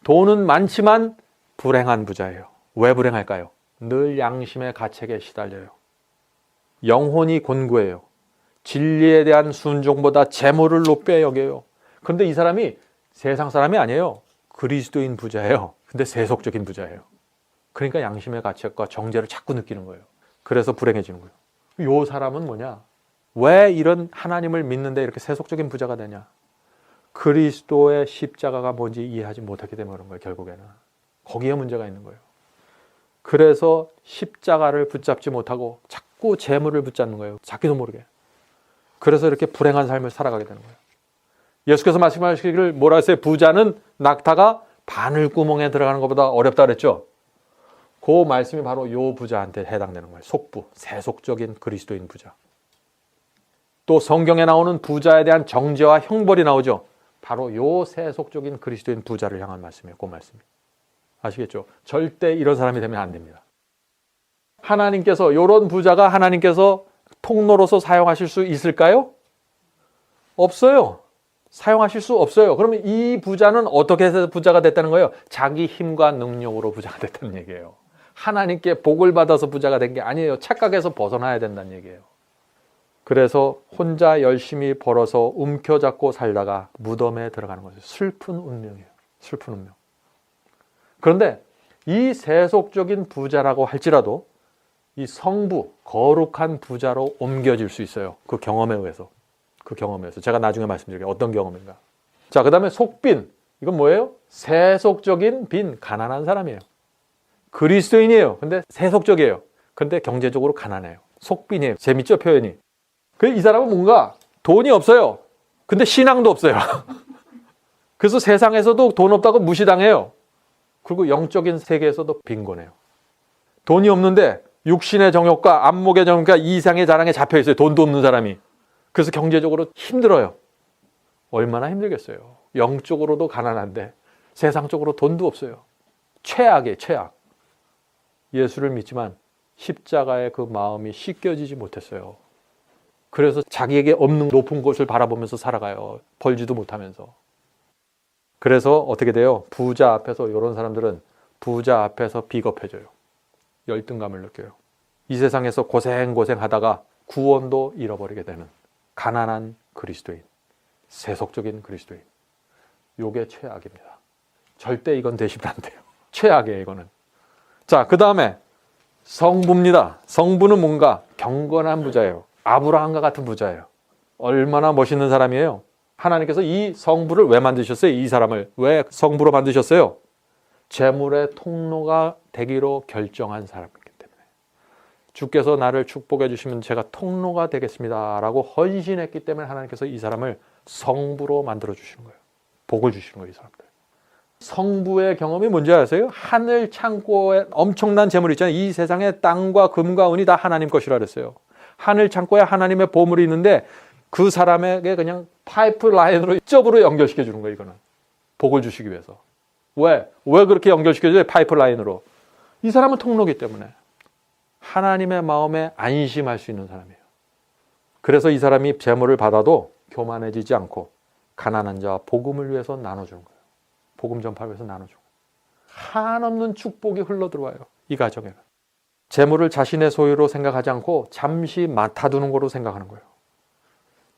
돈은 많지만 불행한 부자예요. 왜 불행할까요? 늘 양심의 가책에 시달려요. 영혼이 곤고해요. 진리에 대한 순종보다 재물을 높게 여겨요. 그런데 이 사람이 세상 사람이 아니에요. 그리스도인 부자예요. 근데 세속적인 부자예요. 그러니까 양심의 가책과 정죄를 자꾸 느끼는 거예요. 그래서 불행해지는 거예요. 요 사람은 뭐냐? 왜 이런 하나님을 믿는데 이렇게 세속적인 부자가 되냐? 그리스도의 십자가가 뭔지 이해하지 못했기 때문에 그런 거예요. 결국에는. 거기에 문제가 있는 거예요. 그래서 십자가를 붙잡지 못하고 자꾸 재물을 붙잡는 거예요. 자기도 모르게. 그래서 이렇게 불행한 삶을 살아가게 되는 거예요. 예수께서 말씀하시기를 뭐라 했어요? 부자는 낙타가 바늘구멍에 들어가는 것보다 어렵다 그랬죠? 그 말씀이 바로 요 부자한테 해당되는 거예요. 속부, 세속적인 그리스도인 부자. 또 성경에 나오는 부자에 대한 정죄와 형벌이 나오죠. 바로 요 세속적인 그리스도인 부자를 향한 말씀이에요. 그 말씀이. 아시겠죠? 절대 이런 사람이 되면 안 됩니다. 하나님께서, 요런 부자가 하나님께서 통로로서 사용하실 수 있을까요? 없어요. 사용하실 수 없어요. 그러면 이 부자는 어떻게 해서 부자가 됐다는 거예요? 자기 힘과 능력으로 부자가 됐다는 얘기예요. 하나님께 복을 받아서 부자가 된 게 아니에요. 착각에서 벗어나야 된다는 얘기예요. 그래서 혼자 열심히 벌어서 움켜잡고 살다가 무덤에 들어가는 거죠. 슬픈 운명이에요. 슬픈 운명. 그런데 이 세속적인 부자라고 할지라도 이 성부, 거룩한 부자로 옮겨질 수 있어요. 그 경험에 의해서. 그 경험에 의해서. 제가 나중에 말씀드릴게요. 어떤 경험인가. 자, 그 다음에 속빈. 이건 뭐예요? 세속적인 빈, 가난한 사람이에요. 그리스도인이에요. 근데 세속적이에요. 근데 경제적으로 가난해요. 속빈이에요. 재밌죠, 표현이? 이 사람은 뭔가 돈이 없어요. 근데 신앙도 없어요. 그래서 세상에서도 돈 없다고 무시당해요. 그리고 영적인 세계에서도 빈곤해요. 돈이 없는데 육신의 정욕과 안목의 정욕과 이상의 자랑에 잡혀 있어요. 돈도 없는 사람이. 그래서 경제적으로 힘들어요. 얼마나 힘들겠어요. 영적으로도 가난한데 세상적으로 돈도 없어요. 최악이에요, 최악. 예수를 믿지만 십자가의 그 마음이 씻겨지지 못했어요. 그래서 자기에게 없는 높은 곳을 바라보면서 살아가요. 벌지도 못하면서. 그래서 어떻게 돼요? 부자 앞에서, 이런 사람들은 부자 앞에서 비겁해져요. 열등감을 느껴요. 이 세상에서 고생하다가 구원도 잃어버리게 되는 가난한 그리스도인, 세속적인 그리스도인. 요게 최악입니다. 절대 이건 되시면 안 돼요. 최악이에요, 이거는. 자, 그 다음에 성부입니다. 성부는 뭔가 경건한 부자예요. 아브라함과 같은 부자예요. 얼마나 멋있는 사람이에요. 하나님께서 이 성부를 왜 만드셨어요? 이 사람을 왜 성부로 만드셨어요? 재물의 통로가 되기로 결정한 사람이기 때문에. 주께서 나를 축복해 주시면 제가 통로가 되겠습니다 라고 헌신했기 때문에 하나님께서 이 사람을 성부로 만들어 주시는 거예요. 복을 주시는 거예요, 이 사람들. 성부의 경험이 뭔지 아세요? 하늘 창고에 엄청난 재물이 있잖아요. 이 세상의 땅과 금과 은이 다 하나님 것이라 그랬어요. 하늘 창고에 하나님의 보물이 있는데 그 사람에게 그냥 파이프라인으로 이쪽으로 연결시켜 주는 거예요, 이거는. 복을 주시기 위해서. 왜 그렇게 연결시켜줘요? 파이프라인으로. 이 사람은 통로기 때문에. 하나님의 마음에 안심할 수 있는 사람이에요. 그래서 이 사람이 재물을 받아도 교만해지지 않고 가난한 자와 복음을 위해서 나눠주는 거예요. 복음 전파를 위해서 나눠주는 거예요. 한없는 축복이 흘러들어와요, 이 가정에는. 재물을 자신의 소유로 생각하지 않고 잠시 맡아두는 거로 생각하는 거예요.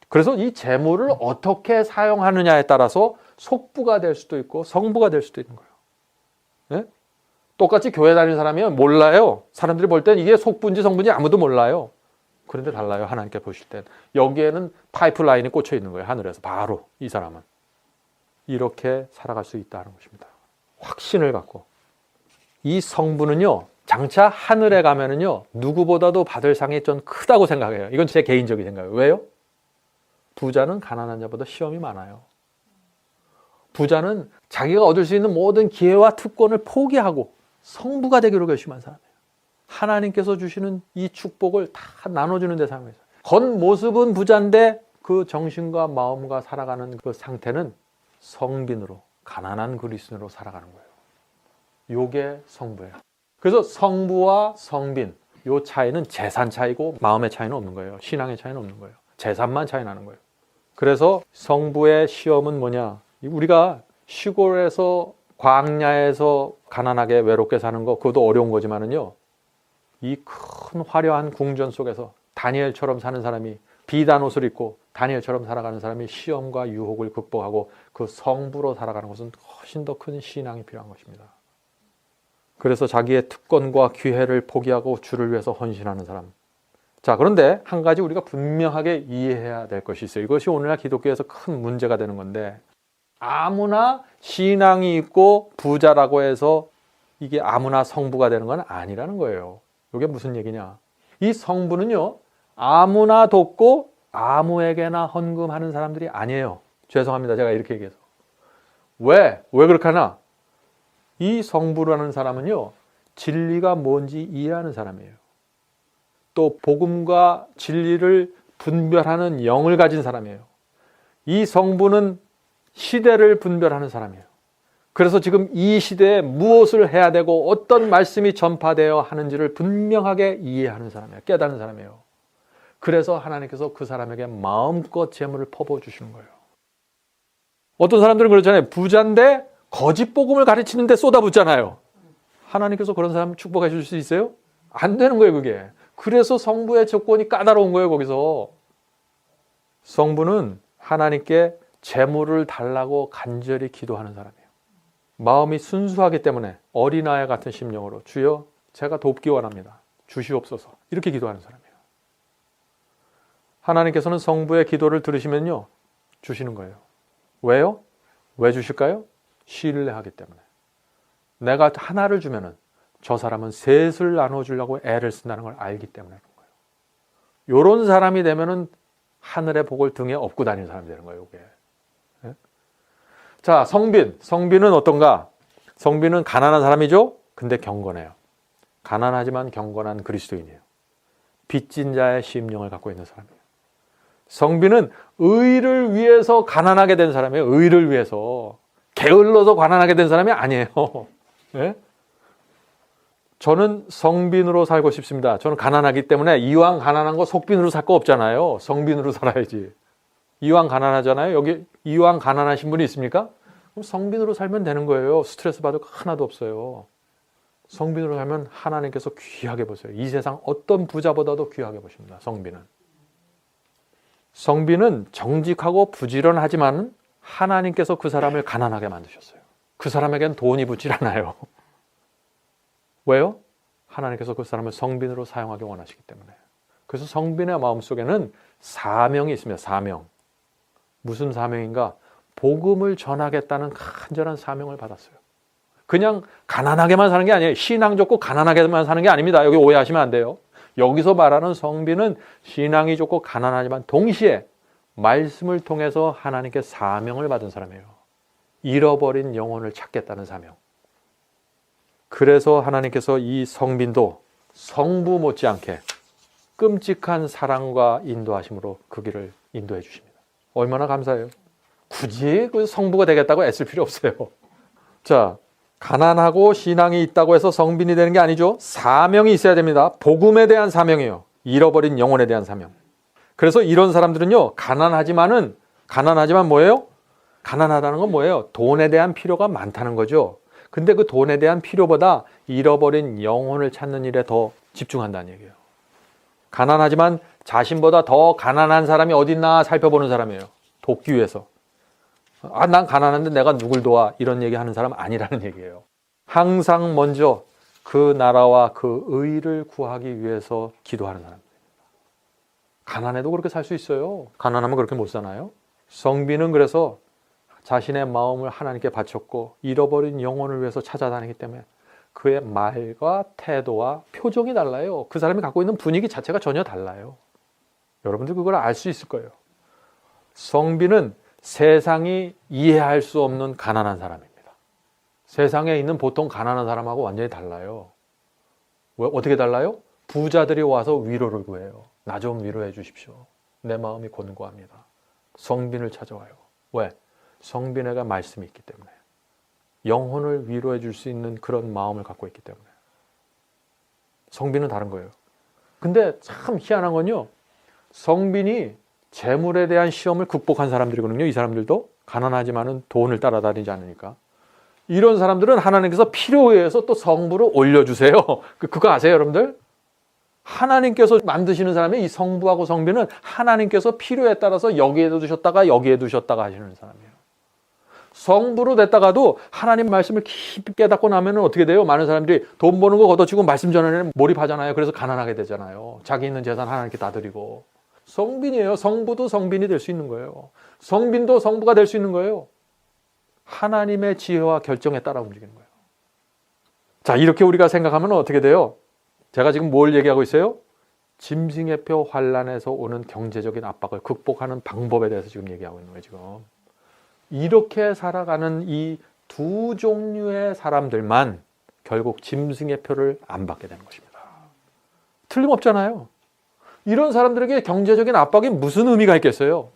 그래서 이 재물을 어떻게 사용하느냐에 따라서 속부가 될 수도 있고 성부가 될 수도 있는 거예요. 네? 똑같이 교회 다니는 사람이면 몰라요. 사람들이 볼 땐 이게 속부인지 성부인지 아무도 몰라요. 그런데 달라요, 하나님께 보실 땐. 여기에는 파이프라인이 꽂혀 있는 거예요, 하늘에서. 바로 이 사람은. 이렇게 살아갈 수 있다는 것입니다. 확신을 갖고. 이 성부는요, 장차 하늘에 가면은요, 누구보다도 받을 상이 좀 크다고 생각해요. 이건 제 개인적인 생각이에요. 왜요? 부자는 가난한 자보다 시험이 많아요. 부자는 자기가 얻을 수 있는 모든 기회와 특권을 포기하고 성부가 되기로 결심한 사람이에요. 하나님께서 주시는 이 축복을 다 나눠주는 데 사용해서. 겉모습은 부자인데 그 정신과 마음과 살아가는 그 상태는 성빈으로, 가난한 그리스도인으로 살아가는 거예요. 요게 성부예요. 그래서 성부와 성빈, 요 차이는 재산 차이고 마음의 차이는 없는 거예요. 신앙의 차이는 없는 거예요. 재산만 차이 나는 거예요. 그래서 성부의 시험은 뭐냐? 우리가 시골에서 광야에서 가난하게 외롭게 사는 거, 그것도 어려운 거지만은요, 이 큰 화려한 궁전 속에서 다니엘처럼 사는 사람이, 비단 옷을 입고 다니엘처럼 살아가는 사람이 시험과 유혹을 극복하고 그 성부로 살아가는 것은 훨씬 더 큰 신앙이 필요한 것입니다. 그래서 자기의 특권과 기회를 포기하고 주를 위해서 헌신하는 사람. 자, 그런데 한 가지 우리가 분명하게 이해해야 될 것이 있어요. 이것이 오늘날 기독교에서 큰 문제가 되는 건데, 아무나 신앙이 있고 부자라고 해서 이게 아무나 성부가 되는 건 아니라는 거예요. 이게 무슨 얘기냐? 이 성부는요, 아무나 돕고 아무에게나 헌금하는 사람들이 아니에요. 죄송합니다, 제가 이렇게 얘기해서. 왜 그렇게 하나? 이 성부라는 사람은요, 진리가 뭔지 이해하는 사람이에요. 또 복음과 진리를 분별하는 영을 가진 사람이에요. 이 성부는 시대를 분별하는 사람이에요. 그래서 지금 이 시대에 무엇을 해야 되고 어떤 말씀이 전파되어야 하는지를 분명하게 이해하는 사람이에요. 깨닫는 사람이에요. 그래서 하나님께서 그 사람에게 마음껏 재물을 퍼부어주시는 거예요. 어떤 사람들은 그렇잖아요. 부자인데 거짓 복음을 가르치는데 쏟아붓잖아요. 하나님께서 그런 사람 축복해 줄 수 있어요? 안 되는 거예요, 그게. 그래서 성부의 조건이 까다로운 거예요, 거기서. 성부는 하나님께 재물을 달라고 간절히 기도하는 사람이에요. 마음이 순수하기 때문에 어린아이 같은 심령으로, 주여 제가 돕기 원합니다, 주시옵소서, 이렇게 기도하는 사람이에요. 하나님께서는 성부의 기도를 들으시면요, 주시는 거예요. 왜요? 왜 주실까요? 신뢰하기 때문에. 내가 하나를 주면은 저 사람은 셋을 나눠주려고 애를 쓴다는 걸 알기 때문에 그런 거예요. 이런 사람이 되면은 하늘의 복을 등에 업고 다니는 사람이 되는 거예요, 이게. 네? 자, 성빈은 어떤가? 성빈은 가난한 사람이죠? 근데 경건해요. 가난하지만 경건한 그리스도인이에요. 빚진 자의 심령을 갖고 있는 사람이에요. 성빈은 의를 위해서 가난하게 된 사람이에요. 의를 위해서. 게을러서 가난하게 된 사람이 아니에요. 네? 저는 성빈으로 살고 싶습니다. 저는 가난하기 때문에 이왕 가난한 거 속빈으로 살 거 없잖아요. 성빈으로 살아야지. 이왕 가난하잖아요. 여기 이왕 가난하신 분이 있습니까? 그럼 성빈으로 살면 되는 거예요. 스트레스 받을 거 하나도 없어요. 성빈으로 살면 하나님께서 귀하게 보세요. 이 세상 어떤 부자보다도 귀하게 보십니다. 성빈은. 성빈은 정직하고 부지런하지만 하나님께서 그 사람을 가난하게 만드셨어요. 그 사람에겐 돈이 붙질 않아요. 왜요? 하나님께서 그 사람을 성빈으로 사용하기 원하시기 때문에. 그래서 성빈의 마음속에는 사명이 있습니다. 사명. 무슨 사명인가? 복음을 전하겠다는 간절한 사명을 받았어요. 그냥 가난하게만 사는 게 아니에요. 신앙 좋고 가난하게만 사는 게 아닙니다. 여기 오해하시면 안 돼요. 여기서 말하는 성빈은 신앙이 좋고 가난하지만 동시에 말씀을 통해서 하나님께 사명을 받은 사람이에요. 잃어버린 영혼을 찾겠다는 사명. 그래서 하나님께서 이 성빈도 성부 못지않게 끔찍한 사랑과 인도하심으로 그 길을 인도해 주십니다. 얼마나 감사해요. 굳이 그 성부가 되겠다고 애쓸 필요 없어요. 자, 가난하고 신앙이 있다고 해서 성빈이 되는 게 아니죠. 사명이 있어야 됩니다. 복음에 대한 사명이에요. 잃어버린 영혼에 대한 사명. 그래서 이런 사람들은요, 가난하지만 뭐예요? 가난하다는 건 뭐예요? 돈에 대한 필요가 많다는 거죠. 근데 그 돈에 대한 필요보다 잃어버린 영혼을 찾는 일에 더 집중한다는 얘기예요. 가난하지만 자신보다 더 가난한 사람이 어딨나 살펴보는 사람이에요. 돕기 위해서. 난 가난한데 내가 누굴 도와? 이런 얘기하는 사람 아니라는 얘기예요. 항상 먼저 그 나라와 그 의를 구하기 위해서 기도하는 사람입니다. 가난해도 그렇게 살 수 있어요. 가난하면 그렇게 못 사나요? 성빈은 그래서 자신의 마음을 하나님께 바쳤고 잃어버린 영혼을 위해서 찾아다니기 때문에 그의 말과 태도와 표정이 달라요. 그 사람이 갖고 있는 분위기 자체가 전혀 달라요. 여러분들 그걸 알 수 있을 거예요. 성빈은 세상이 이해할 수 없는 가난한 사람입니다. 세상에 있는 보통 가난한 사람하고 완전히 달라요. 왜? 어떻게 달라요? 부자들이 와서 위로를 구해요. 나 좀 위로해 주십시오. 내 마음이 곤고합니다. 성빈을 찾아와요. 왜? 성빈에게 말씀이 있기 때문에. 영혼을 위로해 줄 수 있는 그런 마음을 갖고 있기 때문에. 성빈은 다른 거예요. 근데 참 희한한 건요. 성빈이 재물에 대한 시험을 극복한 사람들이거든요. 이 사람들도 가난하지만은 돈을 따라다니지 않으니까. 이런 사람들은 하나님께서 필요에 의해서 또 성부를 올려주세요. 그거 아세요, 여러분들? 하나님께서 만드시는 사람이 이 성부하고 성빈은 하나님께서 필요에 따라서 여기에 두셨다가 여기에 두셨다가 하시는 사람이에요. 성부로 됐다가도 하나님 말씀을 깊이 깨닫고 나면 어떻게 돼요? 많은 사람들이 돈 버는 거 걷어치고 말씀 전하는 몰입하잖아요. 그래서 가난하게 되잖아요. 자기 있는 재산 하나님께 다 드리고. 성빈이에요. 성부도 성빈이 될 수 있는 거예요. 성빈도 성부가 될 수 있는 거예요. 하나님의 지혜와 결정에 따라 움직이는 거예요. 자, 이렇게 우리가 생각하면 어떻게 돼요? 제가 지금 뭘 얘기하고 있어요? 짐승의표 환란에서 오는 경제적인 압박을 극복하는 방법에 대해서 지금 얘기하고 있는 거예요. 지금 이렇게 살아가는 이 두 종류의 사람들만 결국 짐승의 표를 안 받게 되는 것입니다. 틀림없잖아요. 이런 사람들에게 경제적인 압박이 무슨 의미가 있겠어요?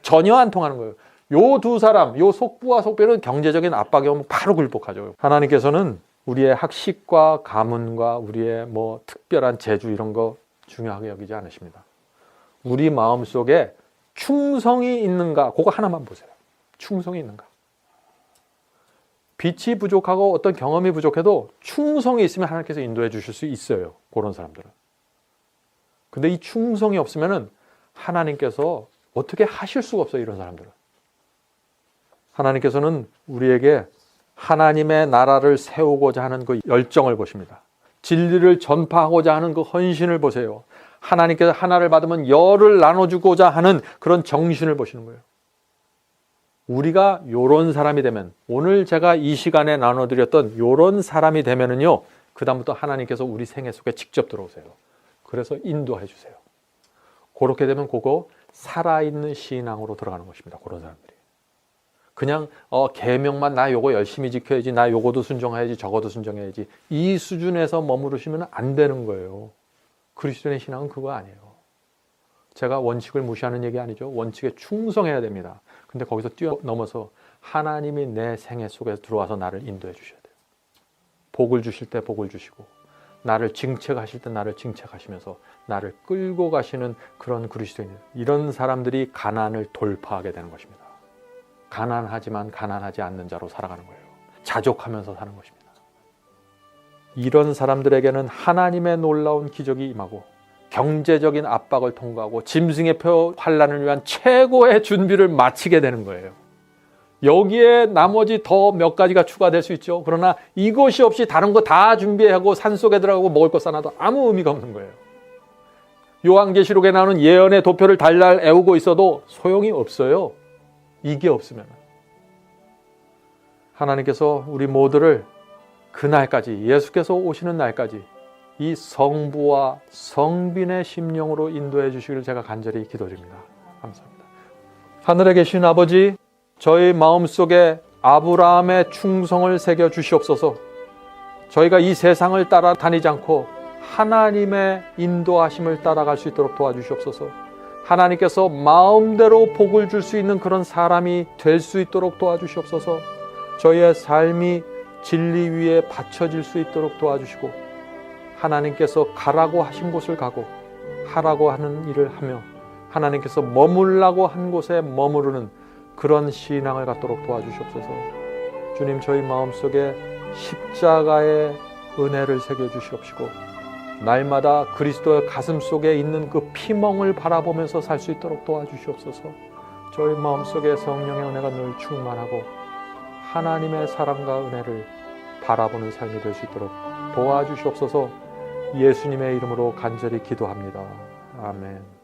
전혀 안 통하는 거예요. 요 두 사람, 요 속부와 속배는 경제적인 압박이 오면 바로 굴복하죠. 하나님께서는 우리의 학식과 가문과 우리의 뭐 특별한 재주 이런 거 중요하게 여기지 않으십니다. 우리 마음속에 충성이 있는가, 그거 하나만 보세요. 충성이 있는가. 빛이 부족하고 어떤 경험이 부족해도 충성이 있으면 하나님께서 인도해 주실 수 있어요. 그런 사람들은. 근데 이 충성이 없으면은 하나님께서 어떻게 하실 수가 없어요. 이런 사람들은. 하나님께서는 우리에게 하나님의 나라를 세우고자 하는 그 열정을 보십니다. 진리를 전파하고자 하는 그 헌신을 보세요. 하나님께서 하나를 받으면 열을 나눠주고자 하는 그런 정신을 보시는 거예요. 우리가 요런 사람이 되면, 오늘 제가 이 시간에 나눠드렸던 요런 사람이 되면은요, 그 다음부터 하나님께서 우리 생애 속에 직접 들어오세요. 그래서 인도해 주세요. 그렇게 되면 그거 살아있는 신앙으로 들어가는 것입니다. 그런 사람들이. 그냥 계명만 나 요거 열심히 지켜야지, 나 요거도 순종해야지, 저거도 순종해야지, 이 수준에서 머무르시면 안 되는 거예요. 그리스도인의 신앙은 그거 아니에요. 제가 원칙을 무시하는 얘기 아니죠. 원칙에 충성해야 됩니다. 근데 거기서 뛰어넘어서 하나님이 내 생애 속에 들어와서 나를 인도해 주셔야 돼요. 복을 주실 때 복을 주시고, 나를 징책하실 때 나를 징책하시면서 나를 끌고 가시는 그런 그리스도인들, 이런 사람들이 가난을 돌파하게 되는 것입니다. 가난하지만 가난하지 않는 자로 살아가는 거예요. 자족하면서 사는 것입니다. 이런 사람들에게는 하나님의 놀라운 기적이 임하고 경제적인 압박을 통과하고 짐승의 표 환란을 위한 최고의 준비를 마치게 되는 거예요. 여기에 나머지 더 몇 가지가 추가될 수 있죠. 그러나 이것이 없이 다른 거 다 준비하고 산속에 들어가고 먹을 것 싸놔도 아무 의미가 없는 거예요. 요한계시록에 나오는 예언의 도표를 달달 애우고 있어도 소용이 없어요. 이게 없으면. 하나님께서 우리 모두를 그날까지, 예수께서 오시는 날까지 이 성부와 성빈의 심령으로 인도해 주시기를 제가 간절히 기도드립니다. 감사합니다. 하늘에 계신 아버지, 저희 마음속에 아브라함의 충성을 새겨 주시옵소서. 저희가 이 세상을 따라다니지 않고 하나님의 인도하심을 따라갈 수 있도록 도와주시옵소서. 하나님께서 마음대로 복을 줄 수 있는 그런 사람이 될 수 있도록 도와주시옵소서. 저희의 삶이 진리 위에 받쳐질 수 있도록 도와주시고, 하나님께서 가라고 하신 곳을 가고 하라고 하는 일을 하며 하나님께서 머물라고 한 곳에 머무르는 그런 신앙을 갖도록 도와주시옵소서. 주님, 저희 마음속에 십자가의 은혜를 새겨주시옵시고 날마다 그리스도의 가슴 속에 있는 그 피멍을 바라보면서 살 수 있도록 도와주시옵소서. 저희 마음속에 성령의 은혜가 늘 충만하고 하나님의 사랑과 은혜를 바라보는 삶이 될 수 있도록 도와주시옵소서. 예수님의 이름으로 간절히 기도합니다. 아멘.